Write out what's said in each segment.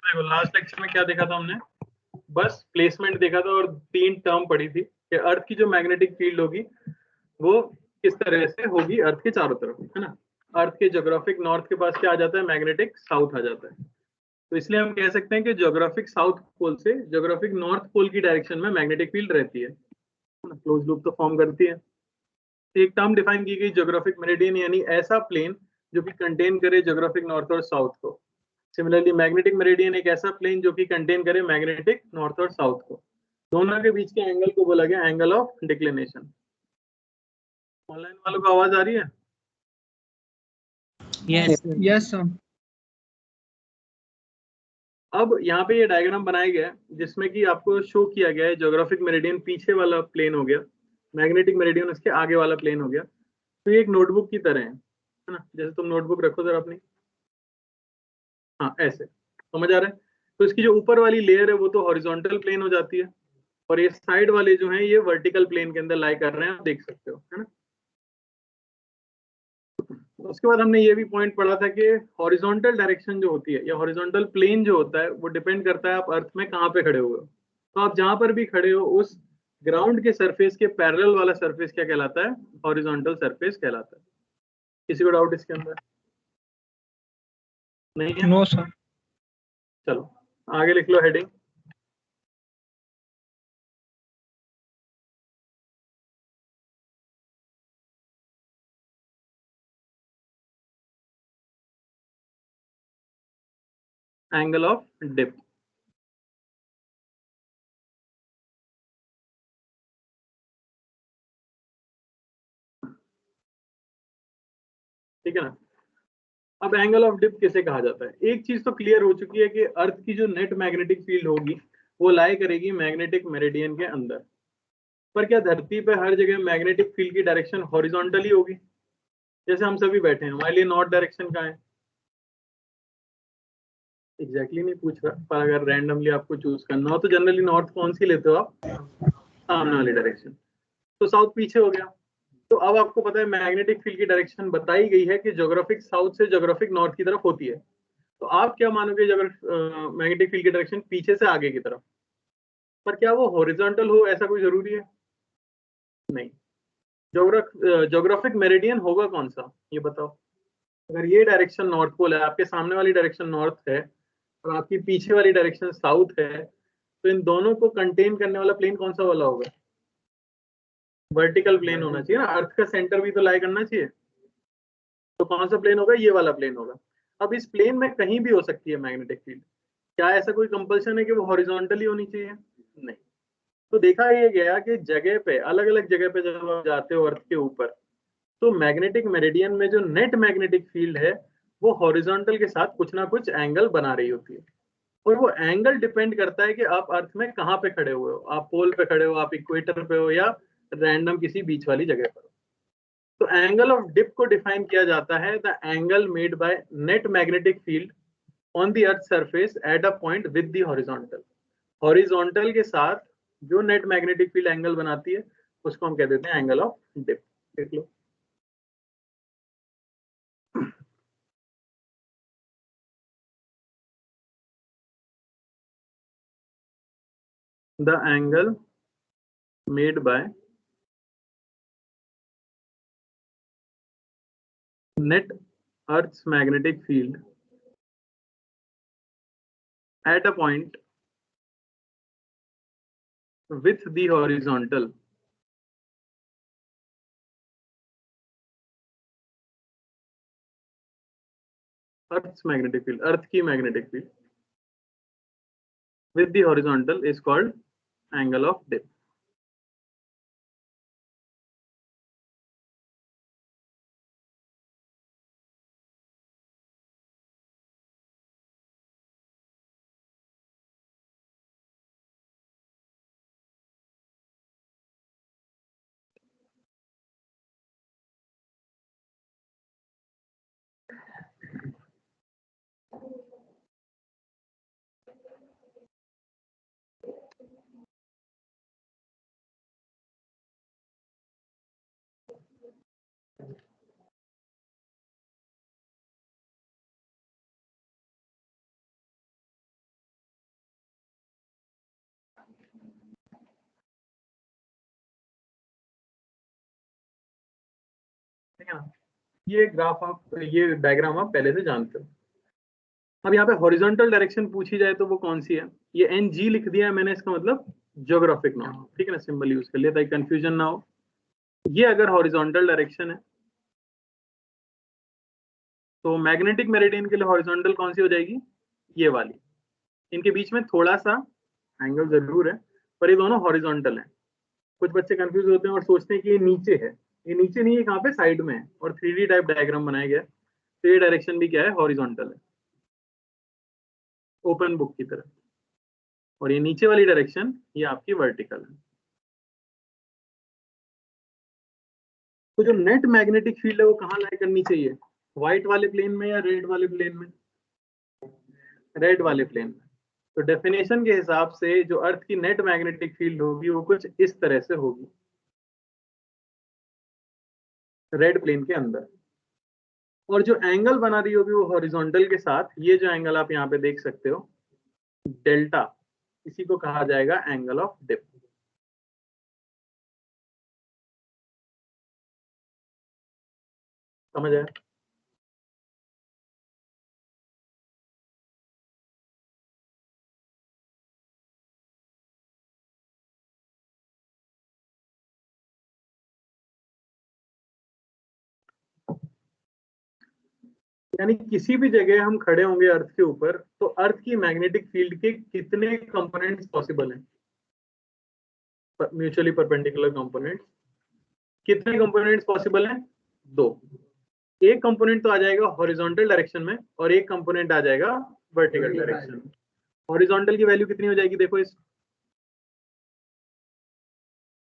देखो last lecture में क्या देखा था हमने, बस प्लेसमेंट देखा था और 3 टर्म पढ़ी थी कि अर्थ की जो मैग्नेटिक फील्ड होगी वो किस तरह से होगी अर्थ के चारों तरफ, है ना। अर्थ के ज्योग्राफिक नॉर्थ के पास क्या आ जाता है, मैग्नेटिक साउथ आ जाता है। तो इसलिए हम कह सकते हैं कि ज्योग्राफिक साउथ पोल से ज्योग्राफिक नॉर्थ पोल की डायरेक्शन में मैग्नेटिक फील्ड रहती है ना, क्लोज लूप तो फॉर्म करती है। एक टर्म डिफाइन की गई ज्योग्राफिक मेरिडियन, यानी ऐसा प्लेन जो कि कंटेन करे ज्योग्राफिक नॉर्थ और साउथ को। सिमिलरली मैग्नेटिक मेरिडियन एक ऐसा प्लेन जो कि कंटेन करे मैग्नेटिक नॉर्थ और साउथ को। दोनों के बीच के एंगल को बोला गया एंगल ऑफ डिक्लिनेशन। ऑनलाइन वालों को आवाज आ रही है? Yes sir. अब यहाँ पे ये डायग्राम बनाया गया है जिसमें कि आपको शो किया गया है ज्योग्राफिक मेरिडियन पीछे वाला प्लेन हो गया, मैग्नेटिक मेरिडियन उसके आगे वाला प्लेन हो गया। तो ये एक नोटबुक की तरह है ना, जैसे तुम नोटबुक रखो जरा अपनी, हाँ ऐसे, समझ आ रहा है। तो इसकी जो ऊपर वाली लेयर है वो तो हॉरिजॉन्टल प्लेन हो जाती है, और ये साइड वाले जो हैं ये वर्टिकल प्लेन के अंदर लाई कर रहे हैं, आप देख सकते हो, है ना। उसके बाद हमने ये भी पॉइंट पढ़ा था कि हॉरिजॉन्टल डायरेक्शन जो होती है या हॉरिजॉन्टल प्लेन जो होता है वो डिपेंड करता है आप अर्थ में कहाँ पे खड़े हुए हो। तो आप जहां पर भी खड़े हो उस ग्राउंड के सरफेस के पैरेलल वाला सरफेस क्या कहलाता है, हॉरिजॉन्टल सरफेस कहलाता है। किसी को डाउट इसके अंदर? नहीं है? No sir. चलो आगे लिख लो हेडिंग। Angle of dip. ठीक है ना। अब एंगल ऑफ डिप किसे कहा जाता है, एक चीज तो क्लियर हो चुकी है कि अर्थ की जो नेट मैग्नेटिक फील्ड होगी वो लाई करेगी मैग्नेटिक मेरिडियन के अंदर। पर क्या धरती पे हर जगह मैग्नेटिक फील्ड की डायरेक्शन हॉरिजॉन्टली होगी? जैसे हम सभी बैठे हैं, हमारे लिए नॉर्थ डायरेक्शन कहाँ है? एग्जैक्टली नहीं पूछ रहा, पर अगर रैंडमली आपको चूज करना हो तो जनरली नॉर्थ कौन सी लेते हो आप? सामने वाली डायरेक्शन। तो साउथ पीछे हो गया। तो अब आपको पता है मैग्नेटिक फील्ड की डायरेक्शन बताई गई है कि ज्योग्राफिक साउथ से ज्योग्राफिक नॉर्थ की तरफ होती है। तो आप क्या मानोगे जब मैग्नेटिक फील्ड की डायरेक्शन पीछे से आगे की तरफ, पर क्या वो हॉरिजॉन्टल हो ऐसा कोई जरूरी है? नहीं। ज्योग्राफिक मेरिडियन होगा कौन सा, ये बताओ। अगर ये डायरेक्शन नॉर्थ पोल है, आपके सामने वाली डायरेक्शन नॉर्थ है और आपकी पीछे वाली डायरेक्शन साउथ है, तो इन दोनों को कंटेन करने वाला प्लेन कौन सा वाला होगा? वर्टिकल प्लेन होना चाहिए ना, अर्थ का सेंटर भी तो लाई करना चाहिए। तो कौन सा प्लेन होगा? ये वाला प्लेन होगा। अब इस प्लेन में कहीं भी हो सकती है मैग्नेटिक फील्ड, क्या ऐसा कोई कंपल्शन है कि वो हॉरिजॉन्टली होनी चाहिए? नहीं। तो देखा ये गया कि जगह पे, अलग अलग जगह पे जब आप जाते हो अर्थ के ऊपर, तो मैग्नेटिक मेरिडियन में जो नेट मैग्नेटिक फील्ड है वो हॉरिजॉन्टल के साथ कुछ ना कुछ एंगल बना रही होती है। और वो एंगल डिपेंड करता है कि आप अर्थ में कहाँ पे खड़े हुए हो, आप पोल पे खड़े हो, आप इक्वेटर पे हो, या रैंडम किसी बीच वाली जगह पर हो। तो एंगल ऑफ डिप को डिफाइन किया जाता है the angle made by net magnetic field on the earth surface at a point with the horizontal. Horizontal के साथ जो नेट मैग्नेटिक फील्ड एंगल बनाती है उसको हम कह देते हैं एंगल ऑफ डिप। देख लो। The angle made by net Earth's magnetic field at a point with the horizontal Earth's magnetic field, Earth की magnetic field with the horizontal is called angle of dip. ठीक है ना। ये graph आप, ये diagram आप पहले से जानते हो। अब यहाँ पे हॉरिजॉन्टल डायरेक्शन पूछी जाए तो वो कौन सी है? ये NG लिख दिया है मैंने, इसका मतलब ज्योग्राफिक नॉर्थ, ठीक है ना, सिंबल यूज कर लिया ताकि कंफ्यूजन ना हो। ये अगर हॉरिजॉन्टल डायरेक्शन है तो मैग्नेटिक मेरिडियन के लिए हॉरिजॉन्टल कौन सी हो जाएगी? ये वाली। इनके बीच में थोड़ा सा एंगल जरूर है, पर ये दोनों हॉरिजॉन्टल है। कुछ बच्चे कंफ्यूज होते हैं और सोचते हैं कि ये नीचे है। ये नीचे नहीं है, कहाँ पे? साइड में है, और 3D टाइप डायग्राम बनाया गया है। तो ये डायरेक्शन भी क्या है? हॉरिजॉन्टल है, ओपन बुक की तरह। और ये नीचे वाली डायरेक्शन ये आपकी वर्टिकल है। तो जो नेट मैग्नेटिक फील्ड है वो कहाँ लाई करनी चाहिए? व्हाइट वाले प्लेन में या रेड वाले प्लेन में? रेड वाले प्लेन में। तो डेफिनेशन के हिसाब से जो अर्थ की नेट मैग्नेटिक फील्ड होगी वो कुछ इस तरह से होगी, रेड प्लेन के अंदर। और जो एंगल बना रही होगी वो हॉरिजॉन्टल के साथ, ये जो एंगल आप यहाँ पे देख सकते हो डेल्टा, इसी को कहा जाएगा एंगल ऑफ डिप। समझ आया? यानी किसी भी जगह हम खड़े होंगे अर्थ के ऊपर, तो अर्थ की मैग्नेटिक फील्ड के कितने कंपोनेंट्स पॉसिबल हैं? Mutually perpendicular components. कितने कंपोनेंट्स पॉसिबल हैं? दो। एक कंपोनेंट तो आ जाएगा हॉरिजॉन्टल डायरेक्शन में और एक कंपोनेंट आ जाएगा वर्टिकल डायरेक्शन में। हॉरिजॉन्टल की वैल्यू कितनी हो जाएगी? देखो इस,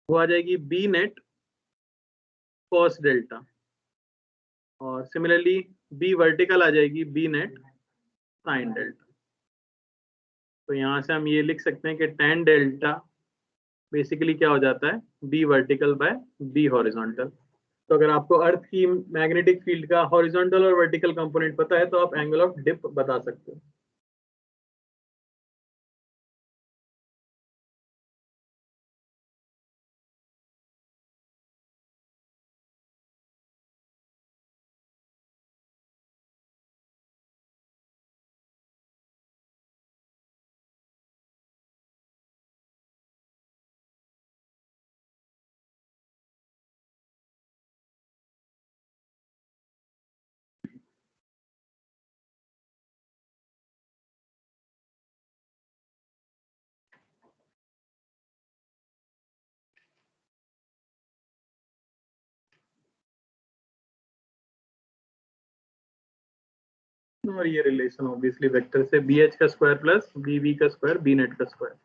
वो आ जाएगी बी नेट कॉस डेल्टा, और सिमिलरली बी वर्टिकल आ जाएगी बी नेट साइन डेल्टा। तो यहां से हम ये लिख सकते हैं कि tan डेल्टा बेसिकली क्या हो जाता है? B vertical by B horizontal. तो अगर आपको अर्थ की मैग्नेटिक फील्ड का हॉरिजॉन्टल और वर्टिकल कंपोनेंट पता है तो आप एंगल ऑफ डिप बता सकते हो। और ये रिलेशन ऑब्वियसली वेक्टर से बी एच का स्क्वायर प्लस बी वी का स्क्वायर बी नेट का स्क्वायर।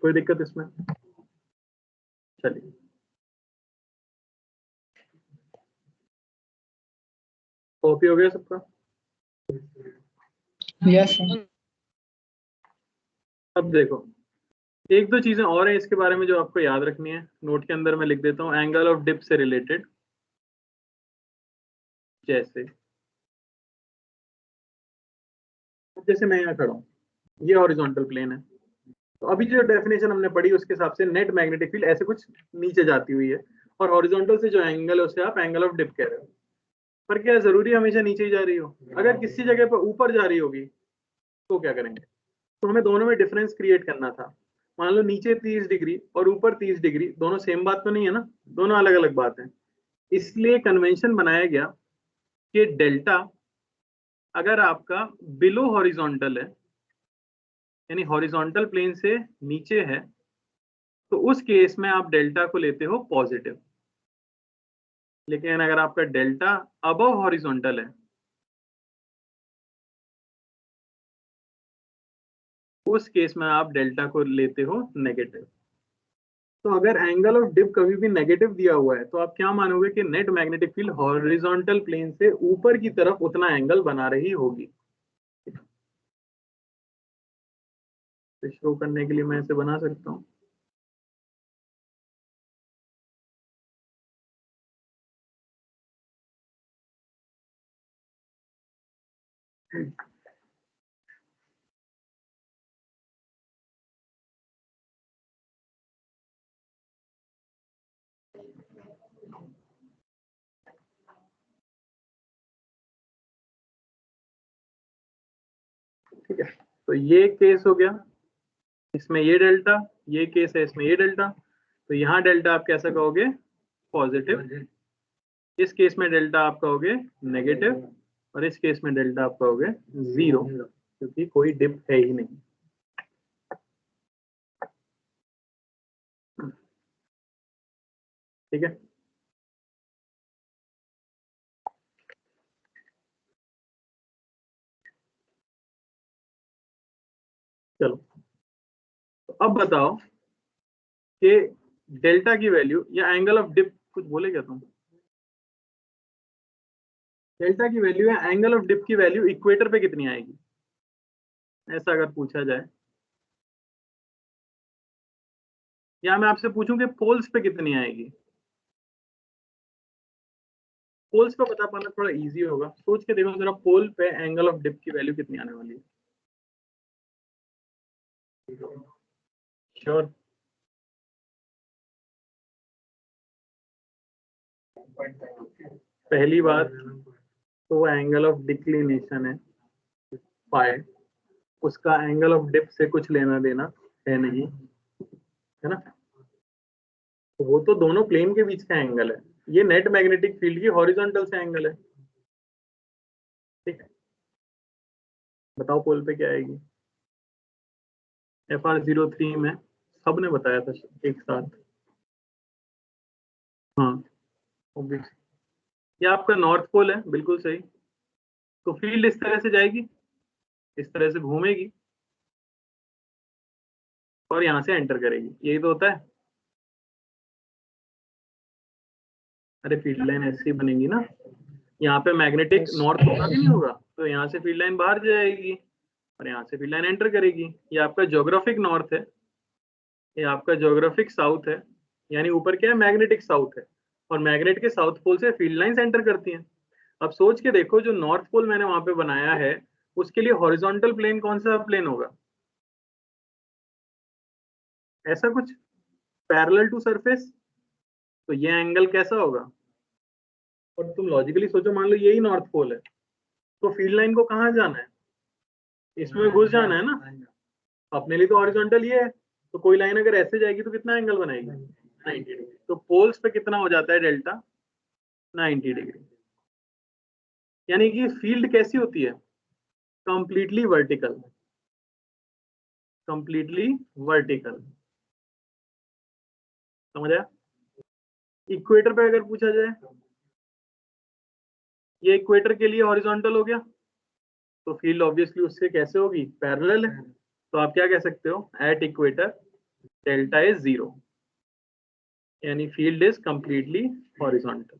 कोई दिक्कत इसमें? चलिए, कॉपी हो गया सबका? यस। अब देखो, एक दो चीजें और हैं इसके बारे में जो आपको याद रखनी है। नोट के अंदर मैं लिख देता हूँ, एंगल ऑफ डिप से रिलेटेड। जैसे जैसे मैं यहाँ खड़ा हूँ, ये हॉरिजॉन्टल प्लेन है, तो अभी जो डेफिनेशन हमने पढ़ी उसके हिसाब से नेट मैग्नेटिक फील्ड ऐसे कुछ नीचे जाती हुई है, और हॉरिजॉन्टल से जो एंगल है उसे आप एंगल ऑफ डिप कह रहे हो। पर क्या जरूरी हमेशा नीचे ही जा रही हो? अगर किसी जगह पर ऊपर जा रही होगी तो क्या करेंगे? तो हमें दोनों में डिफरेंस क्रिएट करना था। मान लो नीचे 30 डिग्री और ऊपर 30 डिग्री, दोनों सेम बात तो नहीं है ना, दोनों अलग अलग बात है। इसलिए कन्वेंशन बनाया गया कि डेल्टा अगर आपका बिलो हॉरिजॉन्टल है, यानी हॉरिजॉन्टल प्लेन से नीचे है, तो उस केस में आप डेल्टा को लेते हो पॉजिटिव। लेकिन अगर आपका डेल्टा अबव हॉरिजॉन्टल है, उस केस में आप डेल्टा को लेते हो नेगेटिव। तो अगर एंगल ऑफ डिप कभी भी नेगेटिव दिया हुआ है तो आप क्या मानोगे कि net magnetic field horizontal plane से ऊपर की तरफ उतना एंगल बना रही होगी। तो शो करने के लिए मैं इसे बना सकता हूँ। ठीक है, तो ये केस हो गया, इसमें ये डेल्टा, ये केस है इसमें ये डेल्टा, तो यहाँ डेल्टा आप कैसा कहोगे, पॉजिटिव। इस केस में डेल्टा आप कहोगे नेगेटिव, और इस केस में डेल्टा आप कहोगे 0, क्योंकि कोई डिप है ही नहीं। ठीक है, चलो तो अब बताओ कि डेल्टा की वैल्यू या एंगल ऑफ डिप, कुछ बोले क्या तुम? डेल्टा की वैल्यू या एंगल ऑफ डिप की वैल्यू इक्वेटर पे कितनी आएगी, ऐसा अगर पूछा जाए, या मैं आपसे पूछूं कि पोल्स पे कितनी आएगी? पोल्स पे बता पाना थोड़ा इजी होगा, सोच के देखो जरा, पोल पे एंगल ऑफ डिप की वैल्यू कितनी आने वाली है? श्योर? पहली बात तो वो एंगल ऑफ डिक्लिनेशन है फाई, उसका एंगल ऑफ डिप से कुछ लेना देना है नहीं, है ना? तो वो तो दोनों प्लेन के बीच का एंगल है, ये नेट मैग्नेटिक फील्ड की हॉरिजॉन्टल से एंगल है। ठीक है, बताओ पोल पे क्या आएगी? FR03 में सबने बताया था एक साथ। हाँ, ऑब्वियस, ये आपका नॉर्थ पोल है, बिल्कुल सही। तो फील्ड इस तरह से जाएगी, इस तरह से घूमेगी और यहाँ से एंटर करेगी, यही तो होता है। अरे फील्ड लाइन ऐसे ही बनेगी ना, यहाँ पे मैग्नेटिक नॉर्थ होगा कि नहीं होगा, तो यहाँ से फील्ड लाइन बाहर जाएगी और यहाँ से फील्ड लाइन एंटर करेगी। ये आपका ज्योग्राफिक नॉर्थ है, ये आपका ज्योग्राफिक साउथ है, यानी ऊपर क्या है, मैग्नेटिक साउथ है, और मैग्नेट के साउथ पोल से फील्ड लाइंस एंटर करती हैं। अब सोच के देखो, जो नॉर्थ पोल मैंने वहां पे बनाया है, उसके लिए हॉरिजॉन्टल प्लेन कौन सा प्लेन होगा? ऐसा कुछ, पैरेलल टू सरफेस, तो ये एंगल कैसा होगा? और तुम लॉजिकली सोचो, मान लो यही नॉर्थ पोल है, तो फील्ड लाइन को कहाँ जाना है, इसमें घुस जाना है ना। अपने लिए तो हॉरिजॉन्टल ये है, तो कोई लाइन अगर ऐसे जाएगी तो कितना एंगल बनाएगी, 90 डिग्री। तो पोल्स पे कितना हो जाता है डेल्टा, 90 डिग्री। यानी कि फील्ड कैसी होती है, कंप्लीटली वर्टिकल, कंप्लीटली वर्टिकल। समझ आया? इक्वेटर पे अगर पूछा जाए, ये इक्वेटर के लिए हॉरिजॉन्टल हो गया, तो फील्ड ऑब्वियसली उससे कैसे होगी, पैरेलल है। तो आप क्या कह सकते हो, एट इक्वेटर डेल्टा इज 0, यानी field is completely horizontal.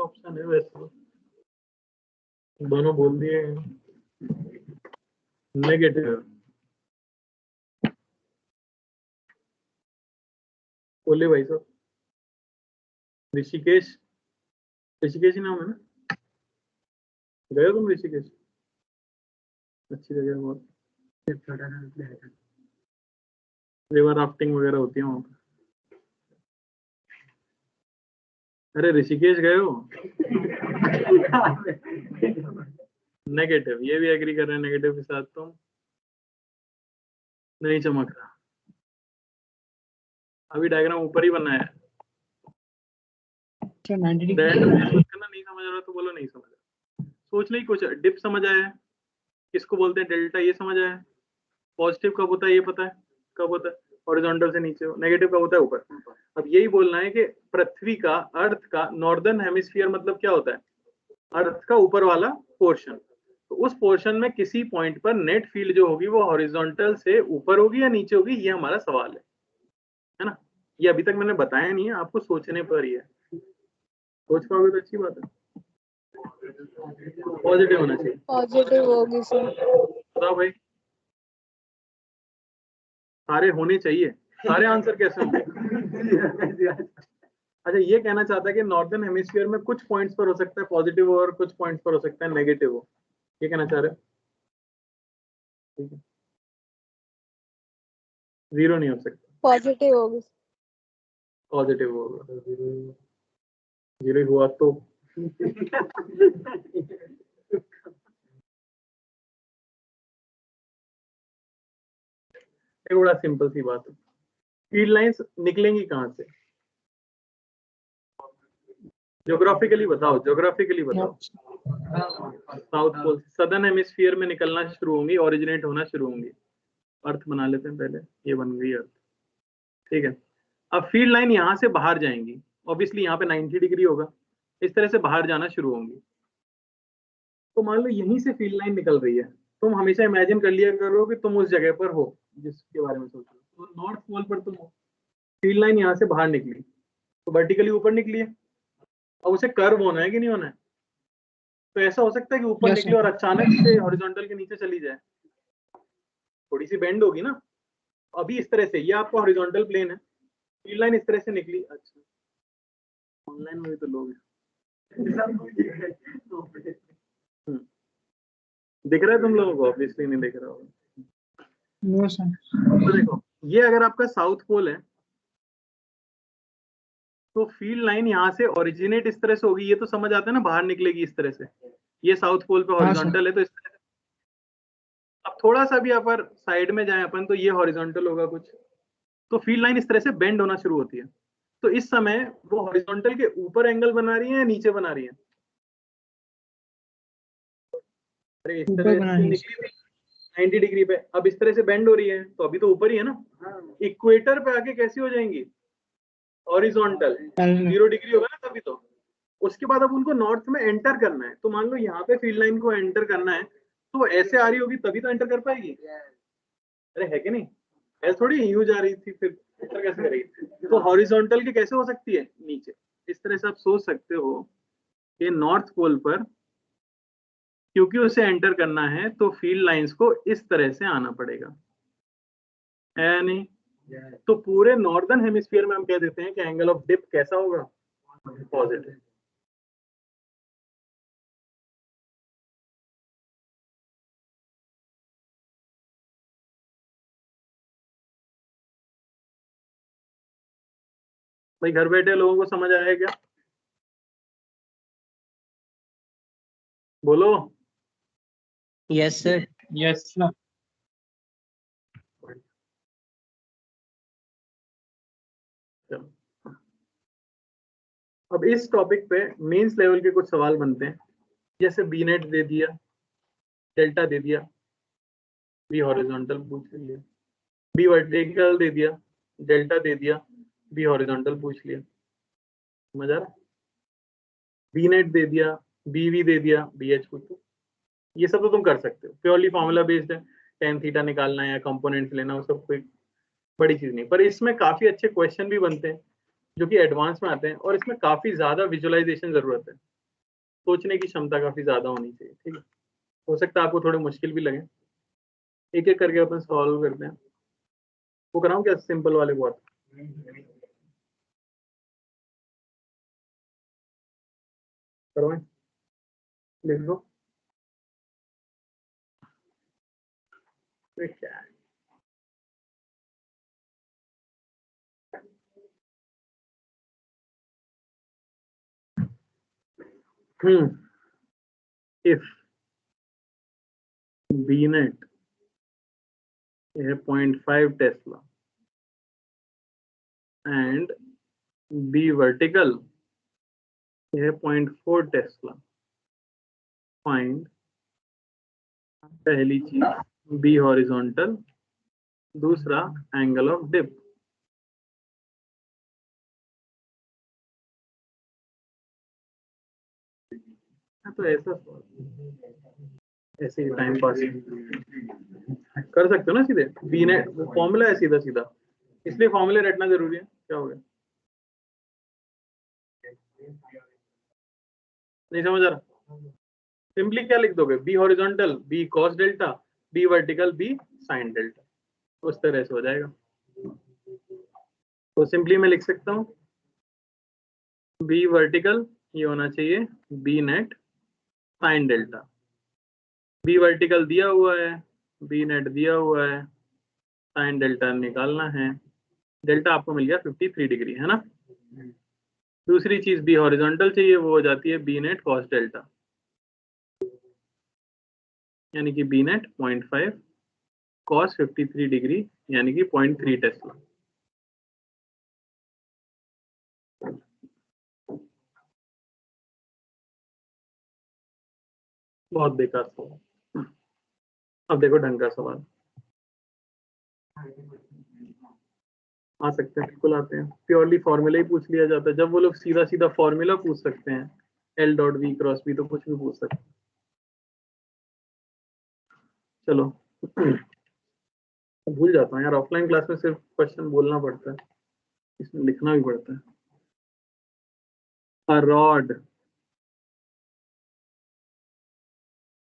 Option है वैसे, दोनों बोल दिए। नेगेटिव, बोलिए भाई साहब। ऋषिकेश, ऋषिकेश ही नाम है ना? गए हो तुम ऋषिकेश? अच्छी जगह है बहुत, रिवर राफ्टिंग वगैरह होती है वहाँ पे। अरे ऋषिकेश गए हो? नेगेटिव, ये भी एग्री कर रहे हैं नेगेटिव के साथ, तुम नहीं चमक रहा। अभी डायग्राम ऊपर ही बना है। 90 करना नहीं समझ रहा तो बोलो नहीं समझ रहा। सोच नहीं कुछ। डिप समझ आया, किसको बोलते हैं डेल्टा, ये समझ आया। पॉजिटिव कब होता है ये पता है, कब होता है हॉरिजॉन्टल से नीचे, नेगेटिव कब होता है ऊपर। अब यही बोलना है कि पृथ्वी का, अर्थ का नॉर्दर्न हेमिस्फीयर मतलब क्या होता है, अर्थ का ऊपर वाला पोर्शन। तो उस पोर्शन में किसी पॉइंट पर नेट फील्ड जो होगी वो हॉरिजॉन्टल से ऊपर होगी या नीचे होगी, ये हमारा सवाल है ना। ये अभी तक मैंने बताया नहीं है, आपको सोचने पर ही है। सोच पाओगे तो अच्छी बात है। पॉजिटिव होना चाहिए। पॉजिटिव होगी सर। बताओ भाई, सारे होने चाहिए, सारे आंसर कैसे होंगे? अच्छा, ये कहना चाहता है कि नॉर्दर्न हेमिस्फीयर में कुछ पॉइंट्स पर हो सकता है पॉजिटिव और कुछ पॉइंट्स पर हो सकता है नेगेटिव हो, ये कहना चाह रहे हो? ठीक है, जीरो नहीं हो सकता, पॉजिटिव होगी। पॉजिटिव होगा। जीरो हुआ तो एक बड़ा सिंपल सी बात है, फील्ड लाइंस निकलेंगी कहां से? ज्योग्राफिकली बताओ, ज्योग्राफिकली बताओ। साउथ पोल, सदर्न हेमिस्फीयर में निकलना शुरू होंगी, ओरिजिनेट होना शुरू होंगी। अर्थ बना लेते हैं पहले, ये बन गई अर्थ, ठीक है। अब फील्ड लाइन यहां से बाहर जाएंगी, ऑब्वियसली यहाँ पे 90 डिग्री होगा, इस तरह से बाहर जाना शुरू होंगी। तो मान लो यहीं से फील्ड लाइन निकल रही है, तुम हमेशा इमेजिन कर लिया करो कि तुम उस जगह पर हो जिसके बारे में सोच रहे हो। तो नॉर्थ पोल पर तुम हो, फील्ड लाइन यहाँ से बाहर निकली तो वर्टिकली ऊपर निकली है। अब उसे कर्व होना है कि नहीं होना है? तो ऐसा हो सकता है कि ऊपर निकले और अचानक से हॉरिजॉन्टल के नीचे चली जाए, थोड़ी सी बेंड होगी ना। अभी इस तरह से, ये आपका हॉरिजॉन्टल प्लेन है, फील्ड लाइन इस तरह से निकली। अच्छा, ऑनलाइन में भी तो लोग हैं। दिख रहा है तुम लोगों को? ऑब्वियसली नहीं दिख रहा होगा। No sir. तो देखो, ये अगर आपका साउथ पोल है तो फील्ड लाइन यहाँ से ओरिजिनेट इस तरह से होगी, ये तो समझ आता है ना, बाहर निकलेगी इस तरह से। ये साउथ पोल पे हॉरिजॉन्टल है तो इस तरह से। अब थोड़ा सा भी अगर साइड में जाए अपन तो ये हॉरिजॉन्टल होगा कुछ, तो फील्ड लाइन इस तरह से बेंड होना शुरू होती है। तो इस समय वो हॉरिजॉन्टल के ऊपर एंगल बना रही है या नीचे बना रही है? अरे इस तरह से निकली थी 90 डिग्री पे, अब इस तरह से बेंड हो रही है तो अभी तो ऊपर ही है ना। इक्वेटर पे आके कैसी हो जाएंगी? हॉरिजॉन्टल, 0 डिग्री होगा ना तभी तो। उसके बाद अब उनको नॉर्थ में एंटर करना है, तो मान लो यहाँ पे फील्ड लाइन को एंटर करना है तो ऐसे आ रही होगी तभी तो एंटर कर पाएगी। अरे है कि नहीं? ऐसे थोड़ी यूं जा रही थी, फिर एंटर कैसे करेगी? तो हॉरिजॉन्टल के कैसे हो सकती है? नीचे। इस तरह से आप सोच सकते हो कि नॉर्थ पोल पर क्योंकि उसे एंटर करना है तो फील्ड लाइंस को इस तरह से आना पड़ेगा, है नहीं? तो पूरे नॉर्दर्न हेमिस्फीयर में हम कह देते हैं कि एंगल ऑफ डिप कैसा होगा? पॉजिटिव। भाई घर बैठे लोगों को समझ आया क्या? बोलो। Yes sir. Yes sir. अब इस टॉपिक पे मेंस लेवल के कुछ सवाल बनते हैं, जैसे बी नेट दे दिया, डेल्टा दे दिया, बी हॉरिजॉन्टल पूछ लिया, बी वर्टिकल दे दिया, डेल्टा दे दिया, बी हॉरिजॉन्टल पूछ लिया। समझ आ रहा? बी नेट दे दिया, बी वी दे दिया, बी एच पूछ लो। ये सब तो तुम कर सकते हो, प्योरली फॉर्मूला बेस्ड है। टेन थीटा निकालना है या कंपोनेंट्स लेना, वो सब कोई बड़ी चीज नहीं। पर इसमें काफी अच्छे क्वेश्चन भी बनते हैं जो कि एडवांस में आते हैं और इसमें काफी ज्यादा विजुअलाइजेशन जरूरत है। सोचने की क्षमता काफी ज्यादा होनी चाहिए। ठीक है, हो सकता है आपको थोड़े मुश्किल भी लगे। एक एक करके अपन सॉल्व करते हैं। वो कराऊं क्या सिंपल वाले बहुत? करवाएं, लिख लो। क्या है? इफ बी नेट है 0.5 टेस्ला एंड बी वर्टिकल है 0.4 टेस्ला, फाइंड पहली चीज बी हॉरिजॉन्टल, दूसरा एंगल ऑफ डिप। तो ऐसा ऐसे ही टाइम पास कर सकते हो ना सीधे। बी नेट फॉर्मूला है सीधा सीधा, इसलिए फॉर्मूले रटना जरूरी है। क्या हो गया, नहीं समझ आ रहा? सिंपली क्या लिख दोगे, B horizontal B cos delta, B vertical B sine delta, उस तरह से हो जाएगा। तो सिंपली मैं लिख सकता हूँ बी वर्टिकल ये होना चाहिए B net sine delta. B vertical दिया हुआ है, बी नेट दिया हुआ है, साइन डेल्टा निकालना है। डेल्टा आपको मिल गया 53 डिग्री, है ना। दूसरी चीज बी हॉरिजॉन्टल चाहिए, वो हो जाती है बी नेट कॉस डेल्टा, यानी कि बी नेट 0.5 कॉस 53 डिग्री, यानी कि 0.3 टेस्ला। बहुत बेकार सवाल। अब देखो ढंग का सवाल। आ सकते हैं, बिल्कुल आते हैं। प्योरली फॉर्मूला ही पूछ लिया जाता है। जब वो लोग सीधा सीधा फॉर्मूला पूछ सकते हैं, L dot V cross B, तो कुछ भी पूछ सकते हैं। चलो भूल जाता हूँ यार, ऑफलाइन क्लास में सिर्फ क्वेश्चन बोलना पड़ता है, इसमें लिखना भी पड़ता है। A rod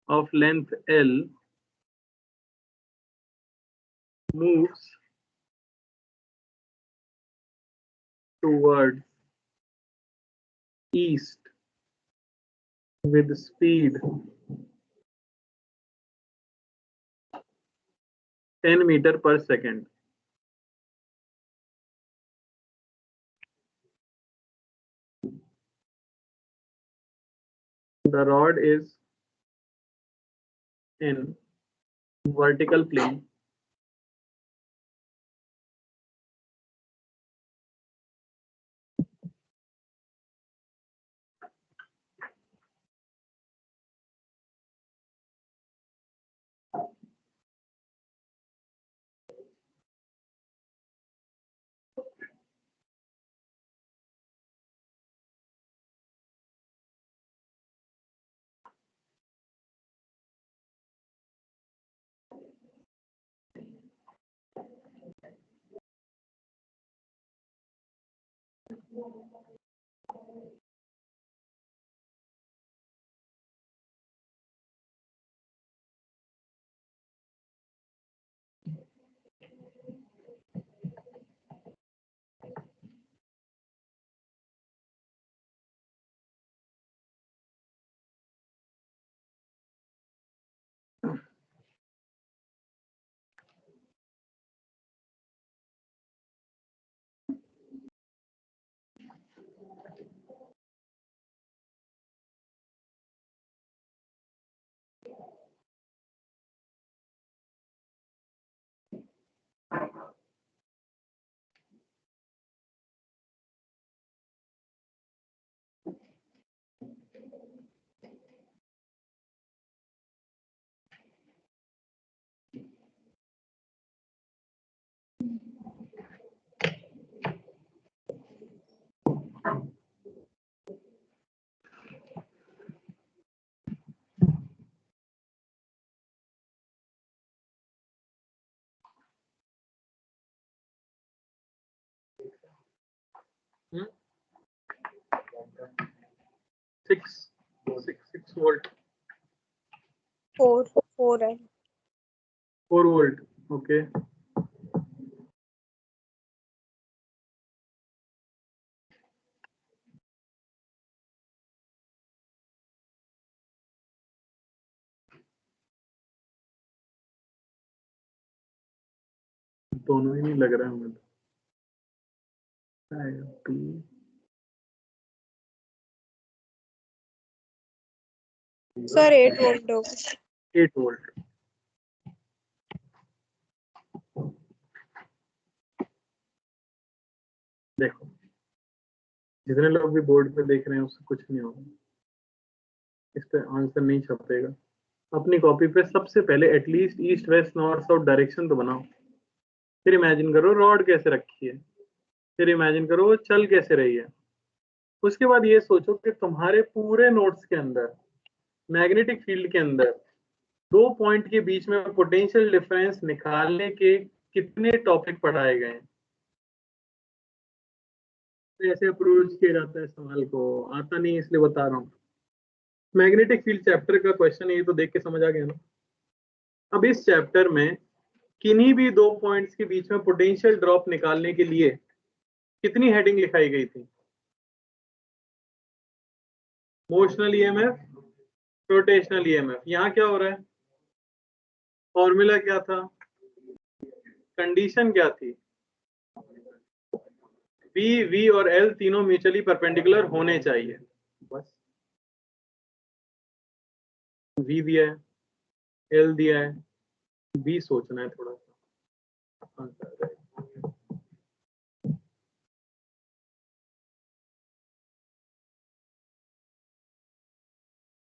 of length L moves towards east with speed 10 meter per second. The rod is in vertical plane six 6 volt 4 है 4 वोल्ट ओके दोनों ही नहीं लग रहा है हमें सर 8 वोल्ट होगा 8 वोल्ट देखो जितने लोग भी बोर्ड पे देख रहे हैं उससे कुछ नहीं होगा, इस पे आंसर नहीं छपेगा। अपनी कॉपी पे सबसे पहले at least east west north south direction तो बनाओ, फिर इमेजिन करो रॉड कैसे रखी है, फिर इमेजिन करो वो चल कैसे रही है। उसके बाद ये सोचो कि तुम्हारे पूरे नोट्स के अंदर मैग्नेटिक फील्ड के अंदर 2 पॉइंट के बीच में पोटेंशियल डिफरेंस निकालने के कितने टॉपिक पढ़ाए गए हैं। ऐसे अप्रोच किया जाता है सवाल को, आता नहीं इसलिए बता रहा हूँ। मैग्नेटिक फील्ड चैप्टर का क्वेश्चन ये तो देख के समझ आ गया ना। अब इस चैप्टर में किन्हीं भी 2 पॉइंट्स के बीच में पोटेंशियल ड्रॉप निकालने के लिए कितनी हेडिंग लिखाई गई थी? Motional EMF, rotational EMF. यहाँ क्या हो रहा है? फॉर्मूला क्या था, कंडीशन क्या थी? बी, वी और एल तीनों म्यूचुअली परपेंडिकुलर होने चाहिए। बस वी दिया है, एल दिया है, बी सोचना है थोड़ा सा।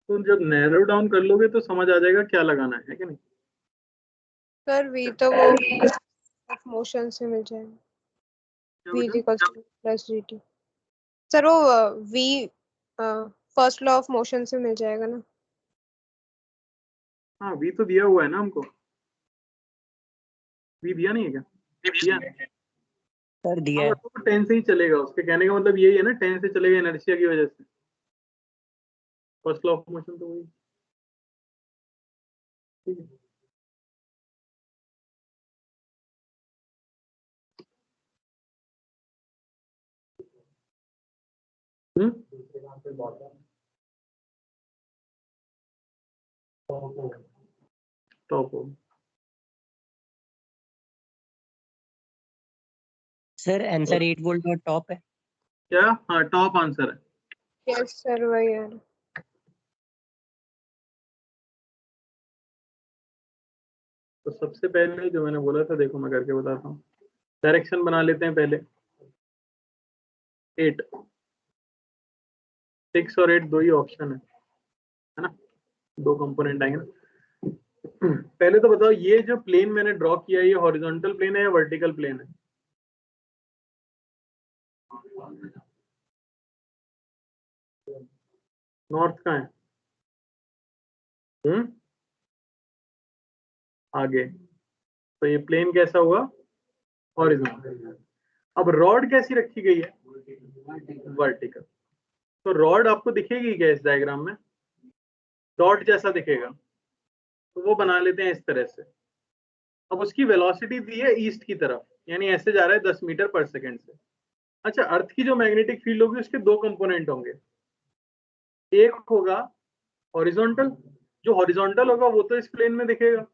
तो जब नैरो डाउन कर लोगे तो समझ आ जाएगा क्या लगाना है कि नहीं। सर वी तो वो ऑफ मोशन से मिल जाएगा v प्लस dt। सर वो v first law of motion से मिल जाएगा ना। हाँ वी तो दिया हुआ है ना हमको, वी दिया नहीं है क्या? दिया सर दिया है। तो 10 से ही चलेगा, उसके कहने का मतलब यही है ना, 10 से चलेगा इनर्शिया की वजह से। फर्स्ट लॉ ऑफ मोशन तो वही, ठीक है। टॉप हो सर आंसर 8 वोल्ट और टॉप है। क्या? हाँ टॉप आंसर है। यस सर वही है। तो सबसे पहले जो मैंने बोला था, देखो मैं करके बताता हूँ। डायरेक्शन बना लेते हैं पहले। 8, 6 और 8 दो ही ऑप्शन है ना, 2 कंपोनेंट आएंगे ना। पहले तो बताओ ये जो प्लेन मैंने ड्रॉ किया है ये हॉरिजॉन्टल प्लेन है या वर्टिकल प्लेन है? नॉर्थ का है आगे, तो ये प्लेन कैसा हुआ? हॉरिजॉन्टल। अब रॉड कैसी रखी गई है? वर्टिकल। तो रॉड आपको दिखेगी क्या इस डायग्राम में? डॉट जैसा दिखेगा, तो वो बना लेते हैं इस तरह से। अब उसकी वेलोसिटी दी है ईस्ट की तरफ, यानी ऐसे जा रहा है 10 मीटर पर सेकेंड से। अच्छा, अर्थ की जो मैग्नेटिक फील्ड होगी उसके 2 कंपोनेंट होंगे, एक होगा हॉरिजॉन्टल, जो हॉरिजॉन्टल होगा वो तो इस प्लेन में दिखेगा,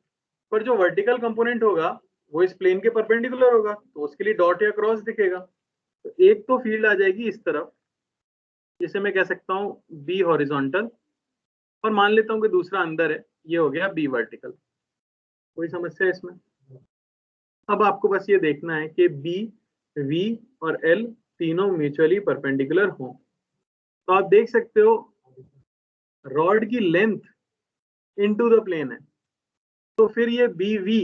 पर जो वर्टिकल कंपोनेंट होगा वो इस प्लेन के परपेंडिकुलर होगा, तो उसके लिए डॉट या क्रॉस दिखेगा। तो एक तो फील्ड आ जाएगी इस तरफ, जिसे मैं कह सकता हूँ बी हॉरिजॉन्टल, और मान लेता हूँ कि दूसरा अंदर है, ये हो गया बी वर्टिकल। कोई समस्या है इसमें? अब आपको बस ये देखना है कि बी, वी और एल तीनों म्यूचुअली परपेंडिकुलर हों। तो आप देख सकते हो रॉड की लेंथ इनटू द प्लेन है, तो फिर ये बी वी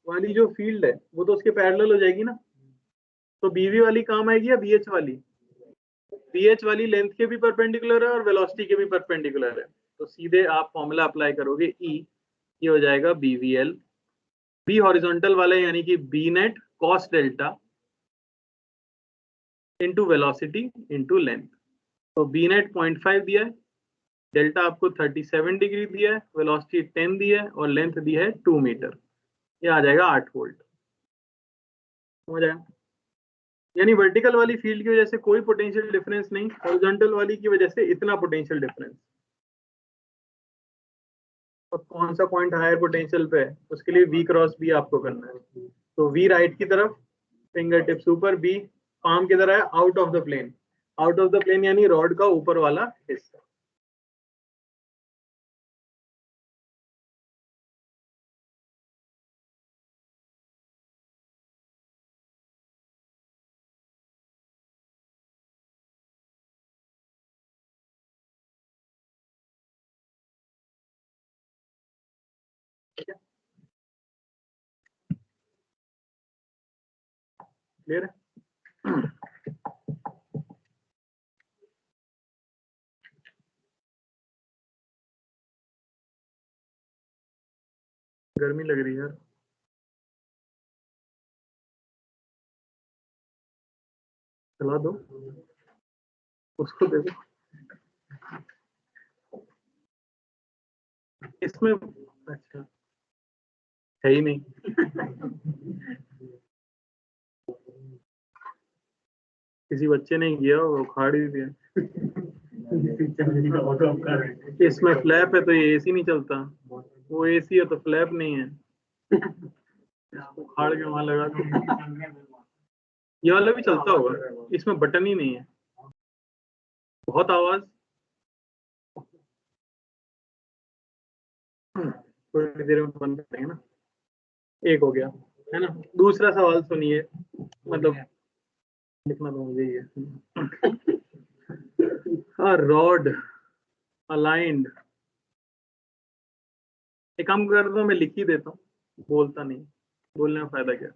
वाली जो फील्ड है वो तो उसके पैरेलल हो जाएगी ना। तो बीवी वाली काम आएगी या बीएच वाली? बीएच वाली लेंथ के भी परपेंडिकुलर है और वेलोसिटी के भी परपेंडिकुलर है, तो सीधे आप फॉर्मूला अप्लाई करोगे ई, ये हो जाएगा बीवीएल, बी हॉरिजॉन्टल वाला यानी कि B net cos delta into velocity into length. तो बी नेट 0.5 दिया है, डेल्टा आपको 37 डिग्री दिया है, वेलोसिटी 10 दी है और लेंथ दी है 2 मीटर। ये आ जाएगा 8 वोल्ट। समझ आया? यानी वर्टिकल वाली फील्ड की वजह से कोई पोटेंशियल डिफरेंस नहीं, हॉरिजॉन्टल वाली की वजह से इतना पोटेंशियल डिफरेंस। और कौन सा पॉइंट हायर पोटेंशियल पे है उसके लिए वी क्रॉस बी आपको करना है। तो वी राइट की तरफ, फिंगर टिप्स ऊपर, बी पाम किधर है, out of the plane. Out of the plane यानी रॉड का ऊपर वाला हिस्सा। क्लियर है? गर्मी लग रही है यार, चला दो उसको, दे दो इसमें। अच्छा, है ही नहीं। किसी बच्चे ने किया वो उखाड़ ही दिया। इसमें फ्लैप है तो ये एसी नहीं चलता, वो एसी है तो फ्लैप नहीं है। इसको उखाड़ के वहां लगा दो। ये वाला भी चलता होगा, इसमें बटन ही नहीं है। बहुत आवाज, थोड़ी देर में बंद करेंगे ना। एक हो गया है ना। दूसरा सवाल सुनिए, मतलब लिखना तो मुझे ही है। रॉड अलाइंड, एक काम कर दो, मैं लिख ही देता हूँ, बोलता नहीं, बोलने में फायदा क्या।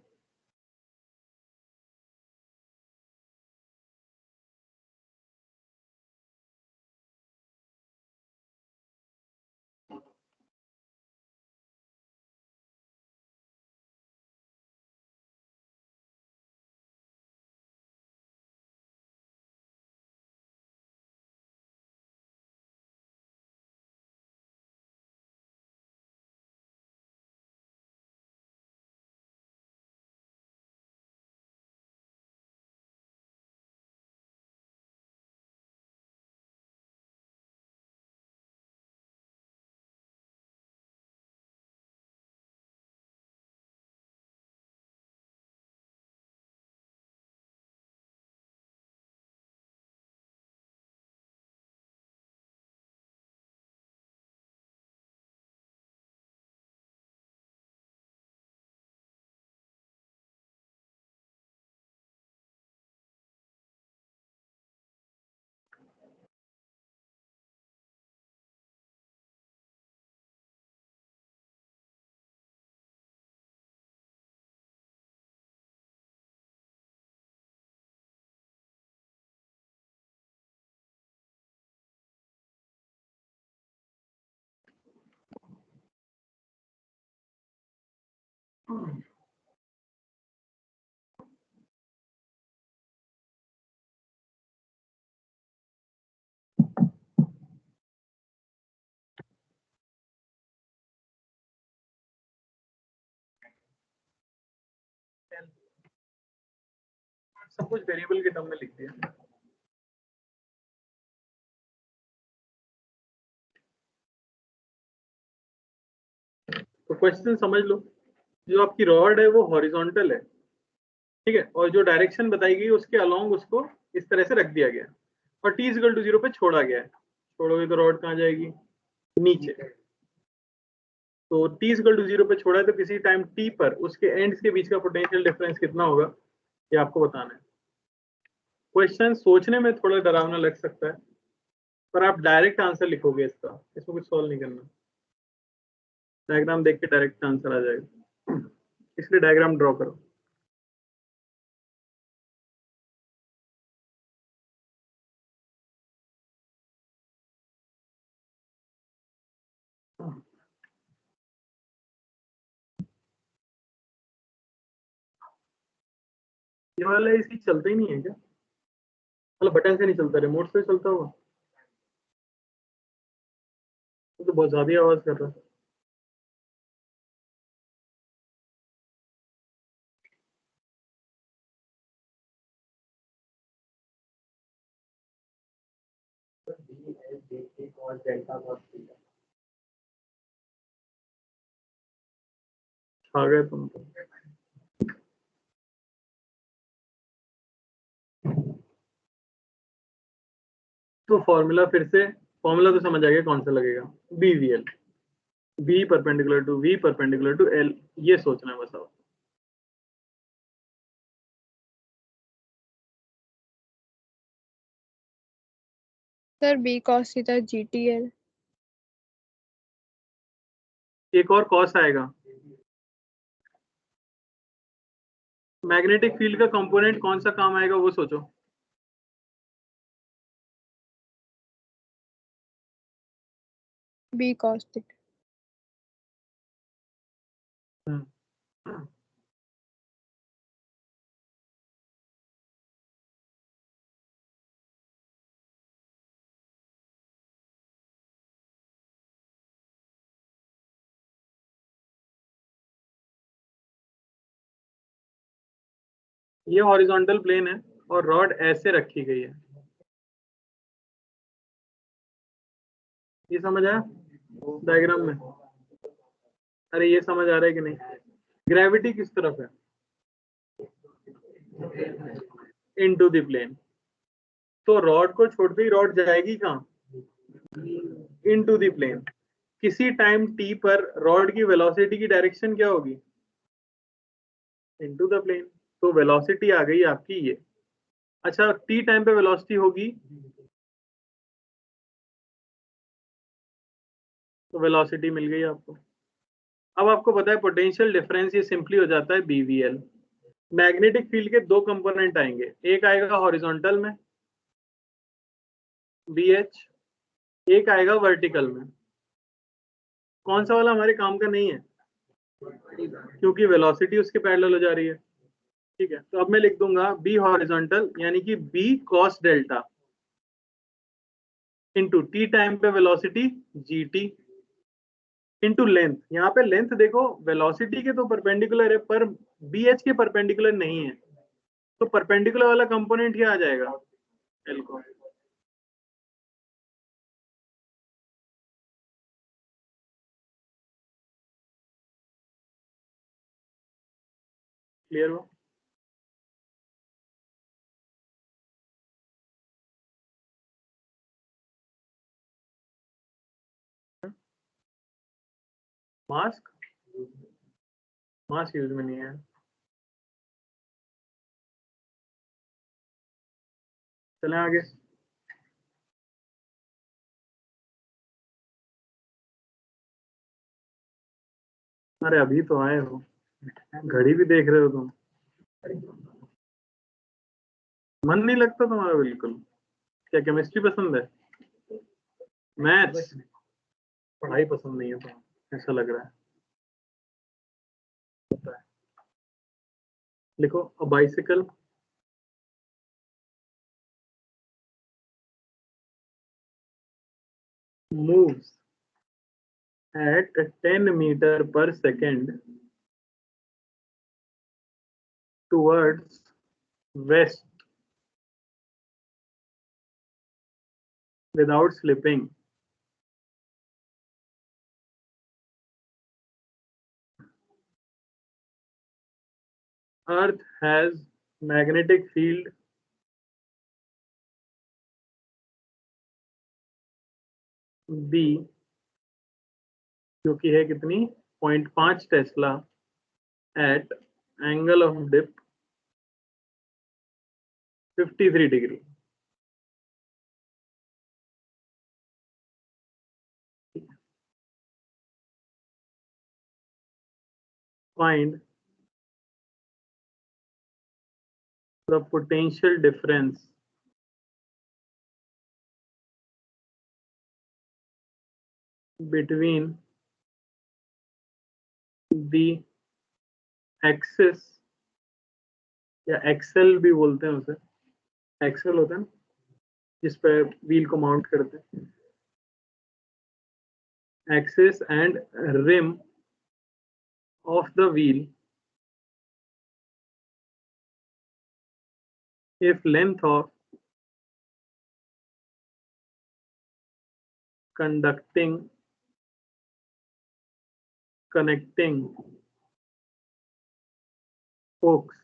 सब कुछ वेरिएबल के टर्म में लिख दिया। तो क्वेश्चन समझ लो, जो आपकी रॉड है वो हॉरिजॉन्टल है, ठीक है, और जो डायरेक्शन बताई गई उसके अलोंग उसको इस तरह से रख दिया गया और t इक्वल टू 0 पे छोड़ा गया है। छोड़ोगे तो रॉड कहाँ जाएगी, नीचे। तो t इक्वल टू 0 पे छोड़ा है तो किसी टाइम t पर उसके एंड्स के बीच का पोटेंशियल डिफरेंस कितना होगा, ये आपको बताना है। क्वेश्चन सोचने में थोड़ा डरावना लग सकता है, पर आप डायरेक्ट आंसर लिखोगे इसका, इसमें कुछ सॉल्व नहीं करना। डायग्राम देख के डायरेक्ट आंसर आ जाएगा, इसलिए डायग्राम ड्रॉ करो। ये वाला एसी चलता ही नहीं है क्या, मतलब बटन से नहीं चलता, रिमोट से चलता होगा। तो बहुत ज्यादा आवाज कर रहा है। आ गए तुम तो। तो फॉर्मूला फिर से, फॉर्मूला तो समझ आ गया कौन सा लगेगा, BVL, B perpendicular to V perpendicular to L, ये सोचना है बस आप। Sir B cos theta GTL। एक और कॉस आएगा, मैग्नेटिक फील्ड का कंपोनेंट कौन सा काम आएगा वो सोचो। B cos theta. ये हॉरिजॉन्टल प्लेन है और रॉड ऐसे रखी गई है, ये समझ आया डायग्राम में? अरे ये समझ आ रहा है कि नहीं? ग्रेविटी किस तरफ है? Into the plane. तो रॉड को छोड़ते ही रॉड जाएगी कहाँ? Into the plane. किसी टाइम t पर रॉड की वेलोसिटी की डायरेक्शन क्या होगी? Into the plane. तो वेलोसिटी आ गई आपकी ये। अच्छा, t टाइम पे वेलोसिटी होगी तो वेलोसिटी मिल गई आपको। अब आपको पता है पोटेंशियल डिफरेंस, ये सिंपली हो जाता है BVL। मैग्नेटिक फील्ड के दो कंपोनेंट आएंगे, एक आएगा हॉरिजॉन्टल में BH, एक आएगा वर्टिकल में। कौन सा वाला हमारे काम का नहीं है, क्योंकि वेलोसिटी उसके पैरेलल हो जा रही है। ठीक है, तो अब मैं लिख दूंगा B हॉरिजॉन्टल यानी कि B cos delta into t time पे वेलोसिटी GT इंटू लेंथ। यहाँ पे लेंथ देखो वेलोसिटी के तो परपेंडिकुलर है पर BH के परपेंडिकुलर नहीं है, तो परपेंडिकुलर वाला कंपोनेंट क्या आ जाएगा? L को। क्लियर हो? मास्क, मास्क यूज में नहीं है। चलें आगे। अरे अभी तो आए हो, घड़ी भी देख रहे हो तुम, मन नहीं लगता तुम्हारा बिल्कुल? क्या केमिस्ट्री पसंद है? मैथ्स? पढ़ाई पसंद नहीं है तो ऐसा लग रहा है। लिखो a bicycle moves at 10 meter per second towards west without slipping. Earth has magnetic field B, जो कि है कितनी, 0.5 Tesla at angle of dip 53 degree. Find the potential difference between the axis, या एक्सेल भी बोलते हैं उसे, एक्सेल होता है ना जिस पे व्हील को माउंट करते हैं, axis and rim of the wheel if length of connecting spokes,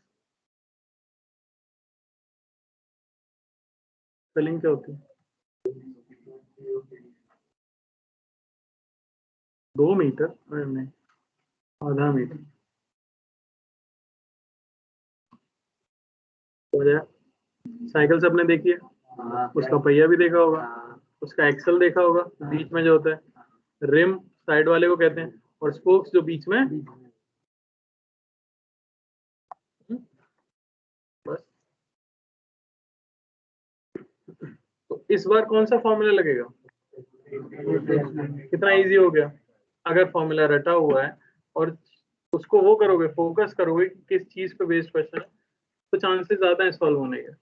spelling क्या होती है? 2 मीटर? नहीं, आधा मीटर हो जाए। साइकिल सबने देखी है, उसका पहिया भी देखा होगा, उसका एक्सल देखा होगा, बीच में जो होता है रिम साइड वाले को कहते हैं, और स्पोक्स जो बीच में। बस तो इस बार कौन सा फॉर्मूला लगेगा? कितना इजी हो गया। अगर फॉर्मूला रटा हुआ है और उसको वो करोगे, फोकस करोगे कि किस चीज पे बेस्ड क्वेश्चन है, तो चांसेस ज्यादा है सॉल्व होने के।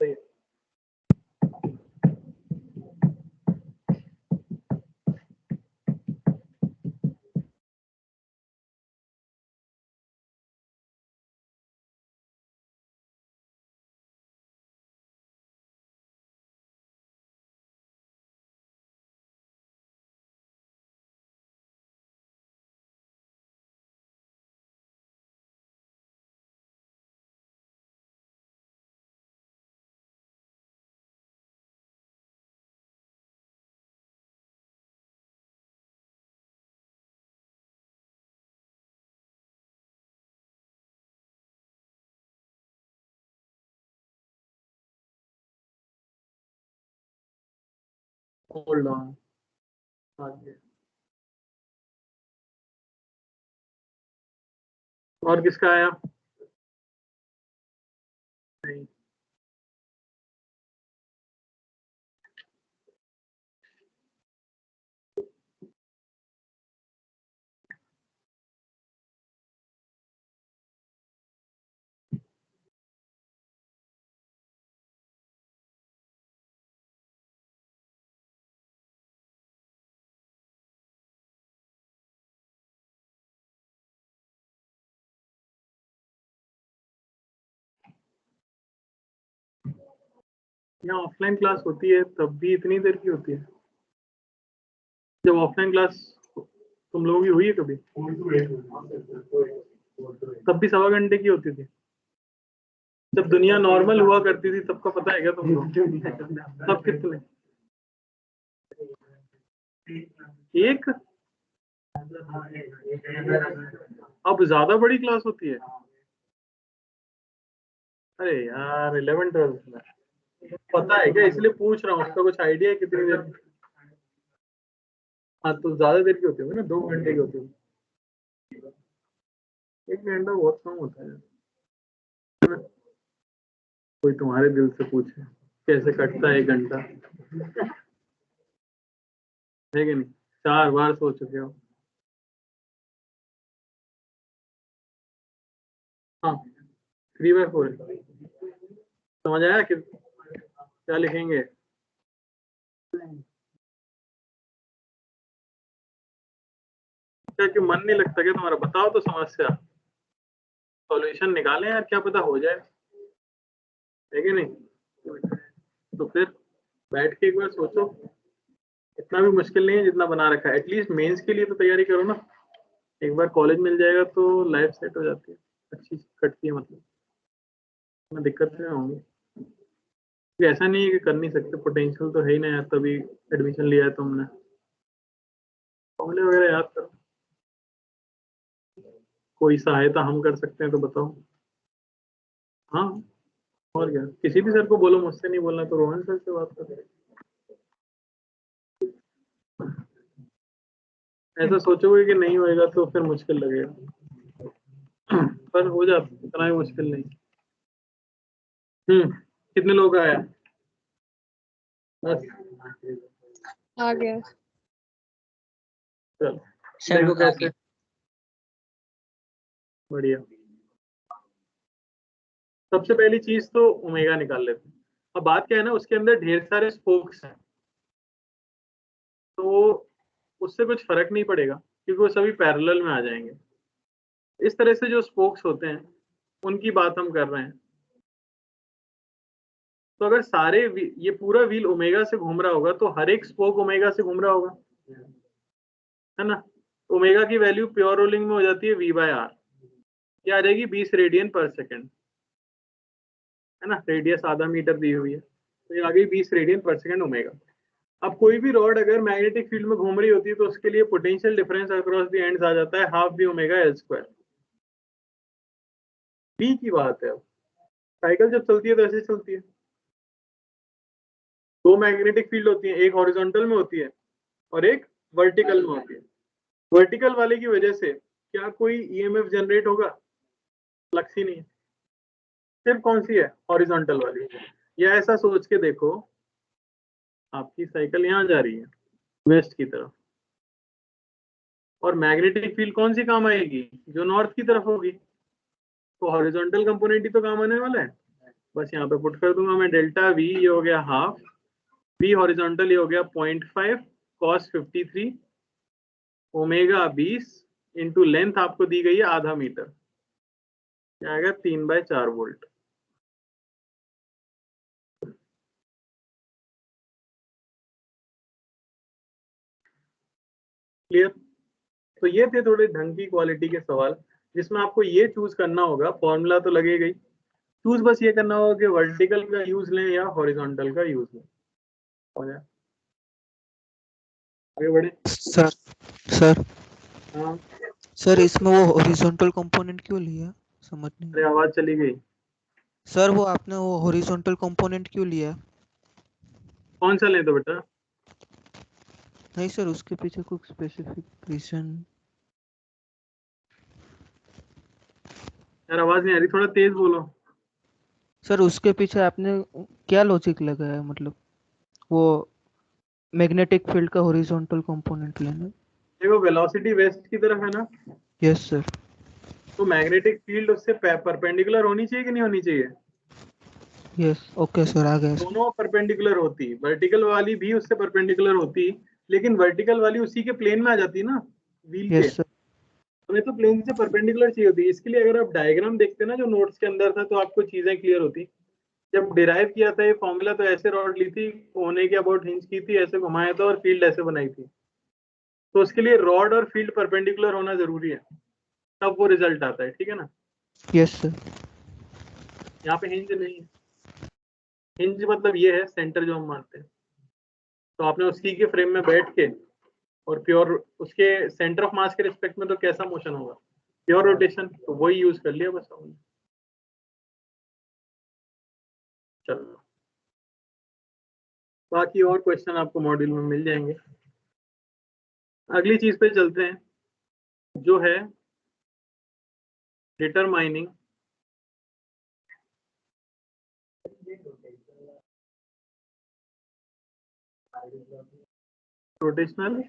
सही है। होल्ड ऑन, आगे और किसका आया? नहीं, यहाँ ऑफलाइन क्लास होती है तब भी इतनी देर की होती है? जब ऑफलाइन क्लास तुम लोगों की हुई है कभी? तब भी 1.25 घंटे की होती थी। जब दुनिया नॉर्मल हुआ करती थी तब का पता है क्या तुमको? तब कितने? एक? अब ज्यादा बड़ी क्लास होती है? अरे यार 11-12 में पता है क्या, इसलिए पूछ रहा हूँ, उसका कुछ आइडिया है कितनी देर? हाँ तो ज्यादा देर की होती होगी ना, 2 घंटे की होती होगी। 1 घंटा बहुत कम होता है। कोई तुम्हारे दिल से पूछे कैसे कटता है 1 घंटा, है कि नहीं? 4 बार सो चुके हो। हाँ 3/4 समझ आया कि क्या लिखेंगे? क्या कि मन नहीं लगता क्या तुम्हारा? बताओ तो समस्या, सॉल्यूशन निकालें यार, क्या पता हो जाए, है कि नहीं? तो फिर बैठ के एक बार सोचो, इतना भी मुश्किल नहीं है जितना बना रखा है। एटलीस्ट मेंस के लिए तो तैयारी करो ना, एक बार कॉलेज मिल जाएगा तो लाइफ सेट हो जाती है, अच्छी कटती है, मतलब मैं दिक्कत नहीं होंगी। ऐसा नहीं है कि कर नहीं सकते, पोटेंशियल तो है ही ना यार, तभी एडमिशन लिया है तुमने। फॉर्मूले वगैरह याद करो, कोई सहायता हम कर सकते हैं तो बताओ। हाँ, और क्या, किसी भी सर को बोलो, मुझसे नहीं बोलना तो रोहन सर से बात करो। ऐसा सोचोगे कि नहीं होएगा तो फिर मुश्किल लगेगा, पर हो जाता, इतना ही मुश्किल नहीं। कितने लोग आया? बस, आ गया। चल सर देखो आ कैसे, गया। बढ़िया। सबसे पहली चीज तो ओमेगा निकाल लेते हैं। अब बात क्या है ना, उसके अंदर ढेर सारे स्पोक्स हैं, तो उससे कुछ फर्क नहीं पड़ेगा क्योंकि वो सभी पैरेलल में आ जाएंगे। इस तरह से जो स्पोक्स होते हैं उनकी बात हम कर रहे हैं। तो अगर ये पूरा व्हील ओमेगा से घूम रहा होगा तो हर एक स्पोक ओमेगा से घूम रहा होगा, है ना? ओमेगा की वैल्यू प्योर रोलिंग में हो जाती है V/R, ये आ जाएगी 20 रेडियन पर सेकेंड, है ना? रेडियस आधा मीटर दी हुई है, तो ये आ गई 20 रेडियन पर सेकेंड ओमेगा। अब कोई भी रॉड अगर मैग्नेटिक फील्ड में घूम रही होती है तो उसके लिए potential difference across the ends आ जाता है half V omega L square. B की बात है, अब साइकिल जब चलती है तो ऐसे चलती है, दो मैग्नेटिक फील्ड होती है, एक हॉरिजॉन्टल में होती है और एक वर्टिकल में होती है। वर्टिकल वाले की वजह से क्या कोई ईएमएफ जनरेट होगा? फ्लक्स ही नहीं है, सिर्फ कौन सी है? हॉरिजॉन्टल वाली। या ऐसा सोच के देखो, आपकी साइकिल यहाँ जा रही है वेस्ट की तरफ, और मैग्नेटिक फील्ड कौन सी काम आएगी? जो नॉर्थ की तरफ होगी, तो हॉरिजॉन्टल कंपोनेंट ही तो काम आने वाला है। बस यहाँ पे पुट कर दूंगा मैं, डेल्टा वी ये हो गया हाफ, वी हॉरिजॉन्टल ये हो गया 0.5 कॉस 53, ओमेगा 20 इंटू लेंथ आपको दी गई है आधा मीटर, क्या आएगा? 3/4 वोल्ट। क्लियर? तो ये थे थोड़े ढंग की क्वालिटी के सवाल जिसमें आपको ये चूज करना होगा, फॉर्मूला तो लगेगा ही, चूज बस ये करना होगा कि वर्टिकल का यूज लें या हॉरिजॉन्टल का यूज लें। हो जाए, आगे बढ़े। सर सर हाँ, सर इसमें वो हॉरिजॉन्टल कंपोनेंट क्यों लिया? समझ नहीं। अरे आवाज चली गई। सर वो आपने वो हॉरिजॉन्टल कंपोनेंट क्यों लिया? कौन सा लें तो बेटा? नहीं सर, उसके पीछे कुछ स्पेसिफिक रीजन? यार आवाज नहीं आ रही, थोड़ा तेज बोलो। सर उसके पीछे आपने क्या लॉजिक लगाया, मतलब वो मैग्नेटिक फील्ड का हॉरिजॉन्टल कंपोनेंट लेना? देखो वेलोसिटी वेस्ट की तरफ है ना, यस सर। तो मैग्नेटिक फील्ड उससे परपेंडिकुलर होनी चाहिए कि नहीं होनी चाहिए? यस ओके सर, आ गया सर। दोनों परपेंडिकुलर होती, वर्टिकल वाली भी उससे परपेंडिकुलर होती, लेकिन वर्टिकल वाली उसी के प्लेन में आ जाती ना व्हील के, यस सर। हमें तो प्लेन से परपेंडिकुलर चाहिए होती। इसके लिए अगर आप डायग्राम देखते ना जो नोट्स के अंदर था, तो आपको चीजें क्लियर होती। जब डिराइव किया था ये फॉर्मूला तो ऐसे रॉड ली थी, कोने के अबाउट हिंज की थी, ऐसे घुमाया था और फील्ड ऐसे बनाई थी। तो उसके लिए रॉड और फील्ड परपेंडिकुलर होना जरूरी है, तब वो रिजल्ट आता है, ठीक है ना? Yes sir. यहाँ पे हिंज नहीं है, हिंज मतलब ये है सेंटर जो हम मानते हैं। तो आपने उसी के फ्रेम में बैठ के और प्योर उसके सेंटर ऑफ मास के रिस्पेक्ट में तो कैसा मोशन होगा? प्योर रोटेशन, तो वही यूज कर लिया बस हमने। चलो, बाकी और क्वेश्चन आपको मॉड्यूल में मिल जाएंगे। अगली चीज पे चलते हैं जो है डिटरमाइनिंग रोटेशनल।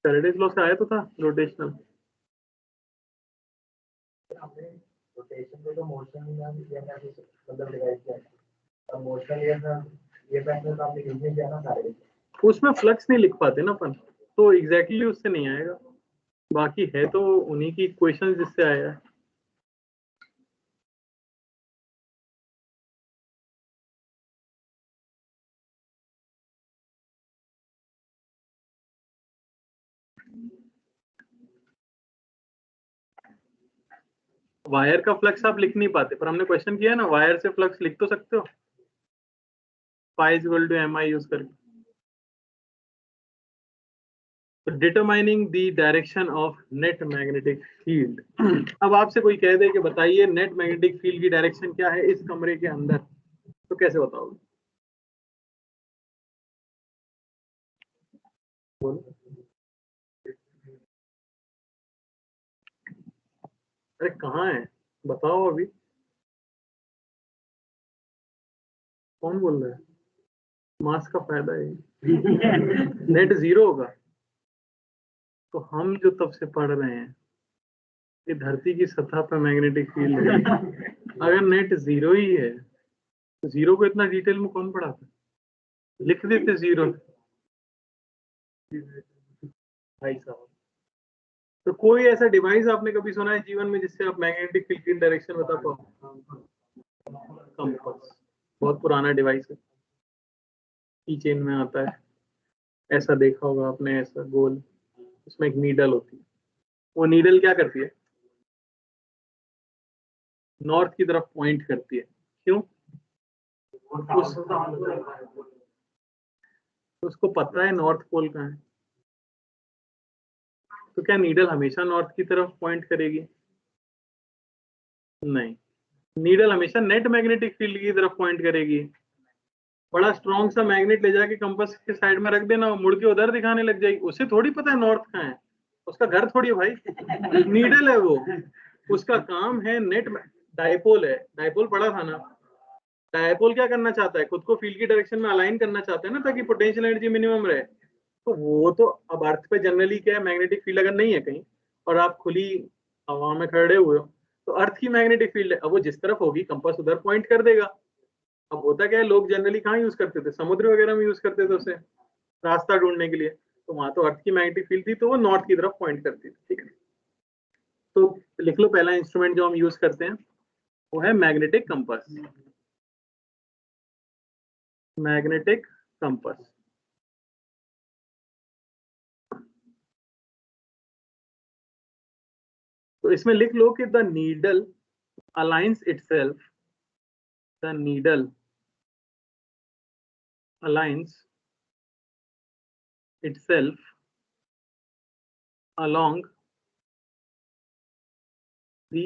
फैराडेज लॉ से आया तो था रोटेशनल। रोटेशन पे तो मोशन मतलब डिवाइड किया, अब मोशन ये था, ये पैटर्न आपने यूज किया ना सारे, उसमें फ्लक्स नहीं लिख पाते ना अपन, तो एग्जैक्टली उससे नहीं आएगा, बाकी है तो उन्हीं की इक्वेशन जिससे आएगा। वायर का फ्लक्स आप लिख नहीं पाते, पर हमने क्वेश्चन किया ना, वायर से फ्लक्स लिख तो सकते हो, pi is equal to M I use करके। Determining the direction of net magnetic field. अब आपसे कोई कह दे कि बताइए नेट मैग्नेटिक फील्ड की डायरेक्शन क्या है इस कमरे के अंदर, तो कैसे बताओगे? बोलो। अरे कहाँ है बताओ अभी, कौन बोल रहा है? मास का फायदा है नेट जीरो होगा, तो हम जो तब से पढ़ रहे हैं ये धरती की सतह पर मैग्नेटिक फील्ड है। अगर नेट जीरो ही है तो जीरो को इतना डिटेल में कौन पढ़ाता? लिख देते जीरो भाई साहब। तो कोई ऐसा डिवाइस आपने कभी सुना है जीवन में जिससे आप मैग्नेटिक फील्ड की डायरेक्शन बता पाओ? कंपास, बहुत पुराना डिवाइस है, की चेन में आता है, ऐसा देखा होगा आपने, ऐसा गोल, उसमें एक नीडल होती है, वो नीडल क्या करती है? नॉर्थ की तरफ पॉइंट करती है। क्यों? उसको पता है नॉर्थ पोल कहाँ है, तो क्या नीडल हमेशा नॉर्थ की तरफ पॉइंट करेगी? नहीं, नीडल हमेशा नेट मैग्नेटिक फील्ड की तरफ पॉइंट करेगी। बड़ा स्ट्रॉन्ग सा मैग्नेट ले जाके कंपास के साइड में रख देना, वो मुड़ के उधर दिखाने लग जाएगी, उसे थोड़ी पता है नॉर्थ कहाँ है, उसका घर थोड़ी है भाई, नीडल है वो, उसका काम है नेट। डायपोल है, डायपोल पढ़ा था ना, डायपोल क्या करना चाहता है? खुद को फील्ड की डायरेक्शन में अलाइन करना चाहता है ना, ताकि पोटेंशियल एनर्जी मिनिमम रहे। तो वो तो अब अर्थ पे जनरली क्या है, मैग्नेटिक फील्ड अगर नहीं है कहीं और आप खुली हवा में खड़े हुए हो तो अर्थ की मैग्नेटिक फील्ड है, अब वो जिस तरफ होगी कंपास उधर पॉइंट कर देगा। अब होता क्या है, लोग जनरली कहाँ यूज करते थे? समुद्र वगैरह में यूज करते थे उसे रास्ता ढूंढने के लिए, तो वहां तो अर्थ की मैग्नेटिक फील्ड थी, तो वो नॉर्थ की तरफ पॉइंट करती थी। ठीक है, तो लिख लो पहला इंस्ट्रूमेंट जो हम यूज करते हैं वो है मैग्नेटिक कंपास। मैग्नेटिक कंपास, तो इसमें लिख लो कि the needle aligns itself, the needle aligns itself along the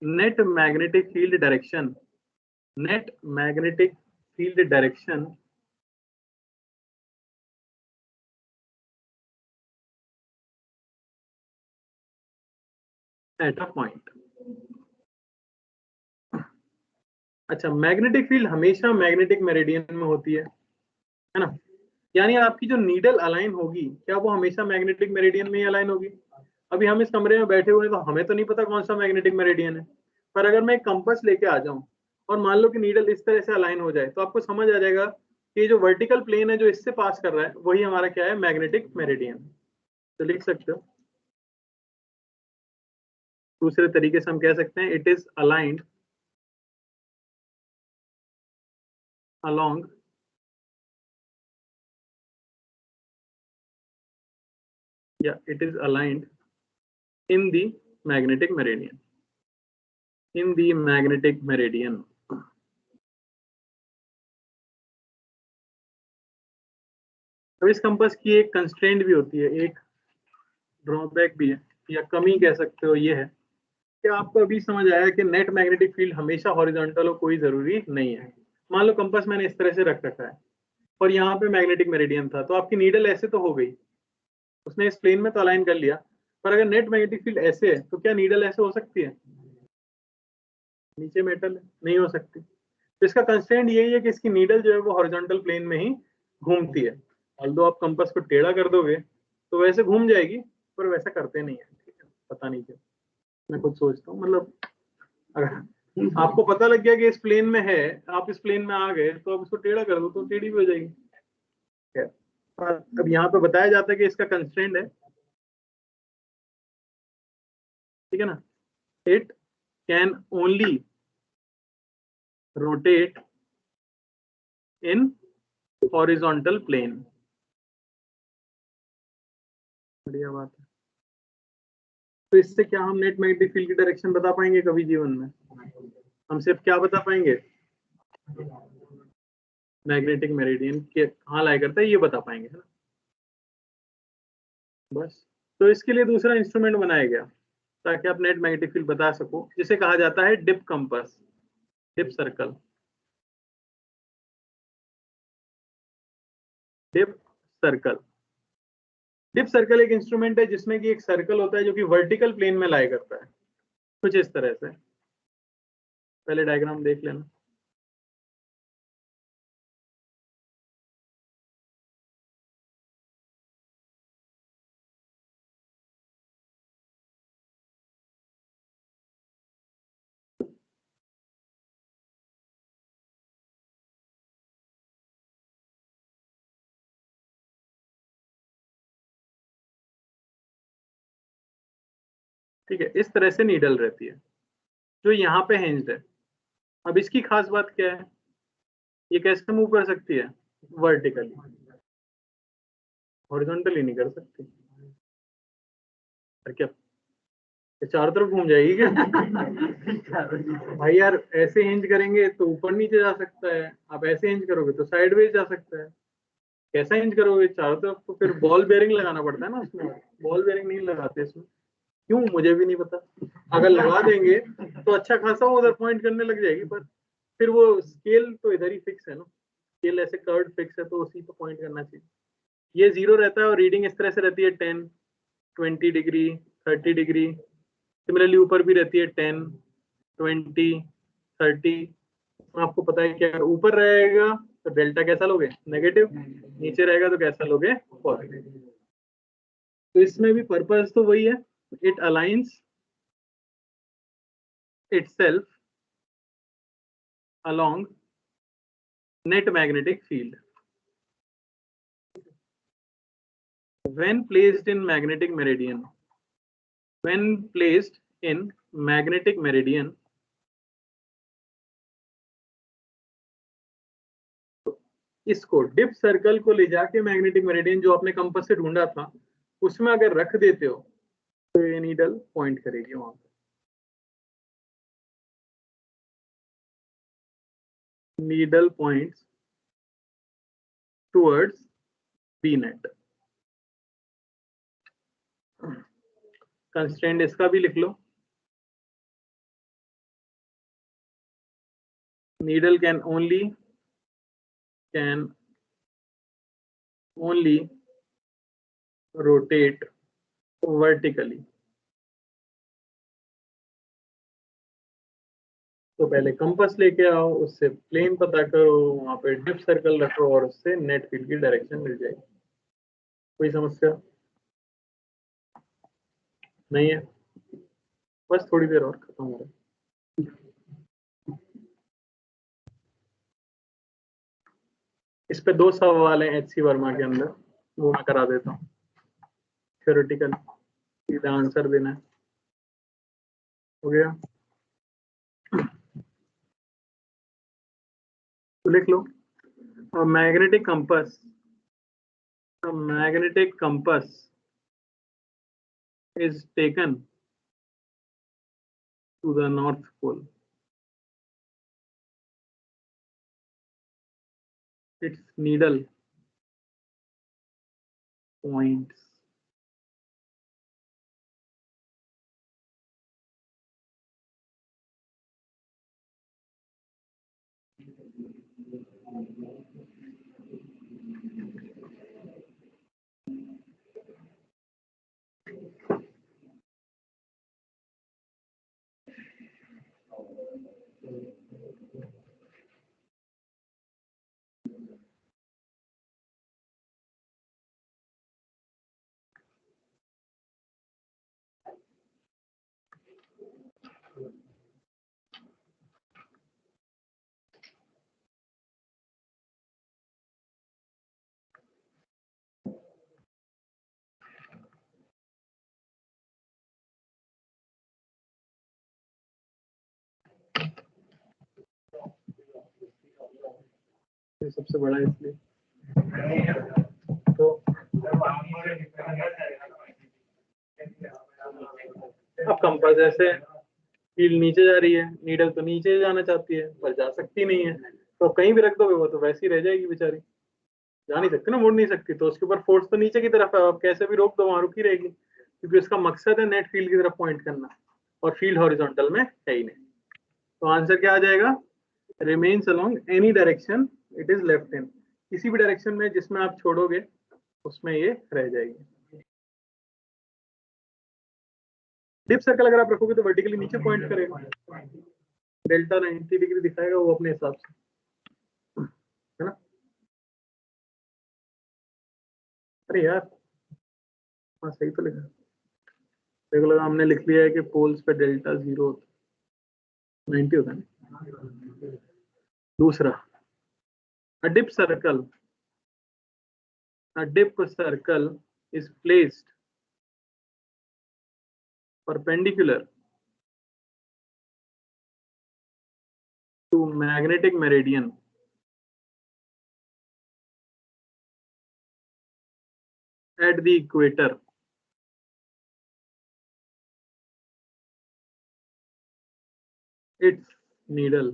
net magnetic field direction, net magnetic field direction at a point। अच्छा, मैग्नेटिक फील्ड हमेशा मैग्नेटिक मेरिडियन में होती है ना, यानी आपकी जो नीडल अलाइन होगी क्या वो हमेशा मैग्नेटिक मेरिडियन में ही अलाइन होगी? अभी हम इस कमरे में बैठे हुए हैं तो हमें तो नहीं पता कौन सा मैग्नेटिक मेरिडियन है, पर अगर मैं एक कंपास लेके आ जाऊं और मान लो कि नीडल इस तरह से अलाइन हो जाए तो आपको समझ आ जाएगा कि जो वर्टिकल प्लेन है जो इससे पास कर रहा है वही हमारा क्या है, मैग्नेटिक मेरिडियन। तो लिख सकते हो, दूसरे तरीके से हम कह सकते हैं it is aligned along it is aligned in the magnetic meridian, in the magnetic meridian। अब इस कंपास की एक कंस्ट्रेंट भी होती है, एक ड्रॉबैक भी है या कमी कह सकते हो, ये है कि आपको अभी समझ आया कि नेट मैग्नेटिक फील्ड हमेशा हॉरिजॉन्टल हो कोई जरूरी नहीं है। मान लो कंपास मैंने इस तरह से रख रखा है और यहाँ पे मैग्नेटिक मेरिडियन था, तो आपकी नीडल ऐसे तो हो गई, उसने इस प्लेन में तो अलाइन कर लिया, पर अगर नेट मैग्नेटिक फील्ड ऐसे है तो क्या नीडल ऐसे हो सकती है? नीचे मेटल है, नहीं हो सकती। तो इसका कंस्ट्रेंट यही है कि इसकी नीडल जो है वो हॉरिजॉन्टल प्लेन में ही घूमती है। ऑल्दो आप कंपास को टेढ़ा कर दोगे तो वैसे घूम जाएगी, पर वैसा करते नहीं है। ठीक है, पता नहीं क्यों, मैं खुद सोचता हूँ, मतलब अगर आपको पता लग गया कि इस प्लेन में है, आप इस प्लेन में आ गए तो आप उसको टेढ़ा कर दो तो टेढ़ी भी हो जाएगी। अब यहाँ पे बताया जाता है कि इसका कंस्ट्रेंट है, ठीक है ना, it can only rotate in horizontal plane. बढ़िया बात है। तो इससे क्या हम नेट मैग्नेटिक फील्ड की डायरेक्शन बता पाएंगे कभी जीवन में? हम सिर्फ क्या बता पाएंगे? मैग्नेटिक मेरिडियन के कहाँ लाई करता है ये बता पाएंगे, है ना, बस। तो इसके लिए दूसरा इंस्ट्रूमेंट बनाया गया ताकि आप नेट मैग्नेटिक फील्ड बता सको, जिसे कहा जाता है dip compass, dip circle. Dip circle, dip circle एक इंस्ट्रूमेंट है जिसमें कि एक सर्कल होता है जो कि वर्टिकल प्लेन में लाई करता है, कुछ इस तरह से। पहले डायग्राम देख लेना। ठीक है, इस तरह से नीडल रहती है जो यहाँ पे हिंज्ड है। अब इसकी खास बात क्या है, ये कैसे मूव कर सकती है? वर्टिकली, हॉरिजॉन्टली नहीं कर सकती। और क्या ये चारों तरफ घूम जाएगी क्या? भाई यार, ऐसे हिंज करेंगे तो ऊपर नीचे जा सकता है, आप ऐसे हिंज करोगे तो साइडवेज जा सकता है। कैसा हिंज करोगे चारों तरफ? तो फिर बॉल बेयरिंग लगाना पड़ता है ना उसमें। बॉल बेयरिंग नहीं लगाते इसमें, क्यों मुझे भी नहीं पता। अगर लगा देंगे तो अच्छा खासा वो उधर पॉइंट करने लग जाएगी, पर फिर वो स्केल तो इधर ही फिक्स है ना, स्केल ऐसे कर्व फिक्स है तो उसी पे पॉइंट करना चाहिए। ये 0 रहता है और रीडिंग इस तरह से रहती है 10, 20 डिग्री, 30 डिग्री। सिमिलरली ऊपर भी रहती है 10, 20, 30। आपको पता है कि अगर ऊपर रहेगा तो डेल्टा कैसा लोगे? नेगेटिव। नीचे रहेगा तो कैसा लोगे? पॉजिटिव। तो इसमें भी पर्पस तो वही है, it aligns itself along net magnetic field. When placed in magnetic meridian, when placed in magnetic meridian, इसको डिप सर्कल को ले जाके मैग्नेटिक मेरिडियन जो आपने कंपास से ढूंढा था उसमें अगर रख देते हो तो ये नीडल पॉइंट करेगी वहां पे। Needle points towards be net. Constraint इसका भी लिख लो, needle can only rotate vertically. तो पहले कंपास लेके आओ, उससे प्लेन पता करो, वहां पे डिप सर्कल रखो और उससे नेट फील्ड की डायरेक्शन मिल जाएगी। कोई समस्या नहीं है? बस थोड़ी देर और खत्म हो रहा है। इस पे 2 सवाल हैं HC वर्मा के अंदर, वो मैं करा देता हूँ। थ्योरेटिकल सीधा आंसर देना है। हो गया? तो लिख लो, magnetic compass, magnetic compass is taken to the North Pole. Its needle points ये सबसे बड़ा है इसलिए। तो अब कंपास ऐसे फील्ड नीचे जा रही है, नीडल तो नीचे जाना चाहती है पर जा सकती नहीं है, तो कहीं भी रख दोगे वो तो वैसे ही रह जाएगी बेचारी, जा नहीं सकती ना, मुड़ नहीं सकती, तो उसके ऊपर फोर्स तो नीचे की तरफ है, आप कैसे भी रोक दो वहां रुकी रहेगी, क्योंकि उसका मकसद है नेट फील्ड की तरफ पॉइंट करना, और फील्ड हॉरिजॉन्टल में है ही नहीं। तो आंसर क्या आ जाएगा? Remains along any direction it is left in, किसी भी डायरेक्शन में जिसमें आप छोड़ोगे उसमें ये रह जाएगी। डिप सर्कल अगर आप रखोगे तो वर्टिकली नीचे पॉइंट करेगा, डेल्टा 90 डिग्री दिखाएगा वो अपने हिसाब से, है ना। अरे यार हाँ सही तो लिखा, देखो लगा हमने लिख लिया है कि पोल्स पे डेल्टा 0 90 होता है ना। दूसरा, a dip circle is placed perpendicular to magnetic meridian at the equator its needle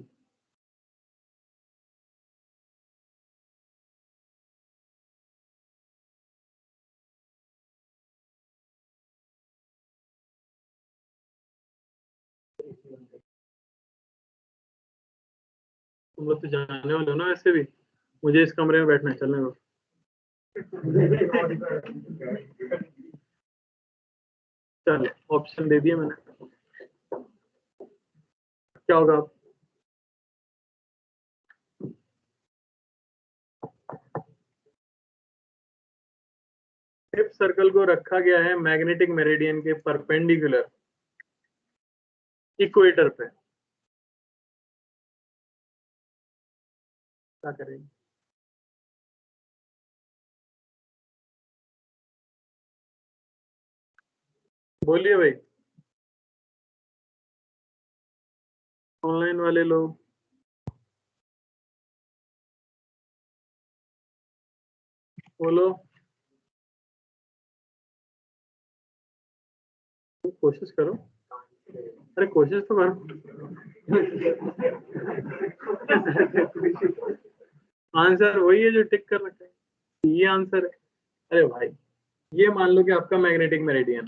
तुम लोग तो जाने वाले हो ना, ऐसे भी मुझे इस कमरे में बैठना है, चलने दो। चलो ऑप्शन दे दिए मैंने, क्या होगा? डिप सर्कल को रखा गया है मैग्नेटिक मेरिडियन के परपेंडिकुलर इक्वेटर पे, क्या करेंगे? बोलिए भाई, ऑनलाइन वाले लोग, बोलो, कोशिश करो, अरे कोशिश तो करो। आंसर वही है जो टिक कर रखा है, ये आंसर है। अरे भाई ये मान लो कि आपका मैग्नेटिक मेरिडियन,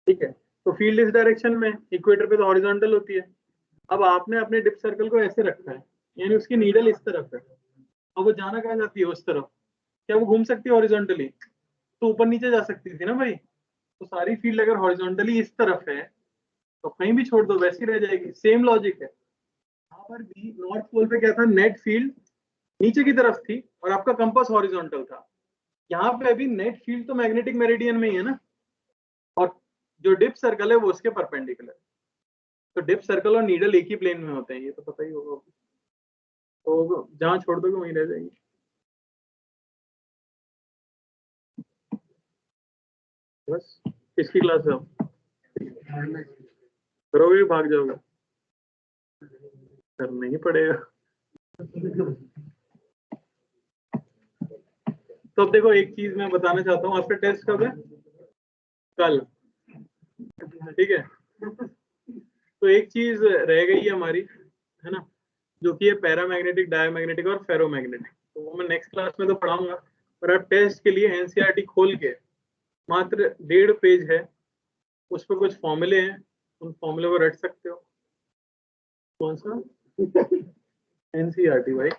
ठीक है, तो फील्ड इस डायरेक्शन में, इक्वेटर पे तो हॉरिजॉन्टल होती है। अब आपने अपने डिप सर्कल को ऐसे रखा है, यानी उसकी नीडल इस तरफ है, अब वो जाना कहाँ जाती है? उस तरफ। क्या वो घूम सकती है हॉरिजॉन्टली? तो ऊपर नीचे जा सकती थी ना भाई, तो सारी फील्ड अगर हॉरिजॉन्टली इस तरफ है तो कहीं भी छोड़ दो वैसी रह जाएगी, सेम लॉजिक है। यहाँ पर भी नॉर्थ पोल पे क्या था? नेट फील्ड नीचे की तरफ थी और आपका कंपास हॉरिजॉन्टल था। यहाँ पे अभी नेट फील्ड तो मैग्नेटिक मेरिडियन में ही है ना, और जो डिप सर्कल है वो उसके परपेंडिकुलर, तो डिप सर्कल और नीडल एक ही प्लेन में होते हैं, ये तो पता ही होगा, तो जहां छोड़ दोगे वहीं रह जाएंगे। बस किसकी क्लास है? करोगे भाग जाओगे? करना ही पड़ेगा। तो अब देखो एक चीज मैं बताना चाहता हूँ, आपका टेस्ट कब है? कल, ठीक है। तो एक चीज रह गई है हमारी, है ना, जो कि है पैरामैग्नेटिक, डायमैग्नेटिक और फेरोमैग्नेटिक, तो वो मैं नेक्स्ट क्लास में तो पढ़ाऊंगा, पर अब टेस्ट के लिए एनसीईआरटी खोल के मात्र 1.5 पेज है, उस पर कुछ फॉर्मूले हैं, उन फॉर्मूले को रट सकते हो। कौन सा? एनसीईआरटी भाई,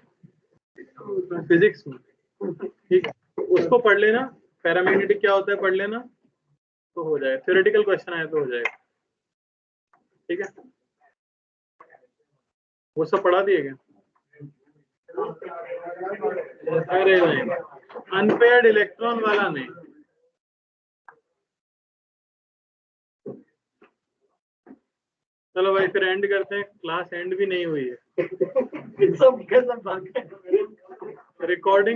फिजिक्स में, ठीक है, तो उसको पढ़ लेना, पैरामैग्नेटिक क्या होता है पढ़ लेना, तो हो जाएगा, थ्योरेटिकल क्वेश्चन आए तो हो जाएगा, ठीक है। वो सब पढ़ा दिए क्या? अरे नहीं, अनपेयर्ड इलेक्ट्रॉन वाला नहीं। चलो भाई फिर एंड करते हैं, क्लास एंड भी नहीं हुई है, रिकॉर्डिंग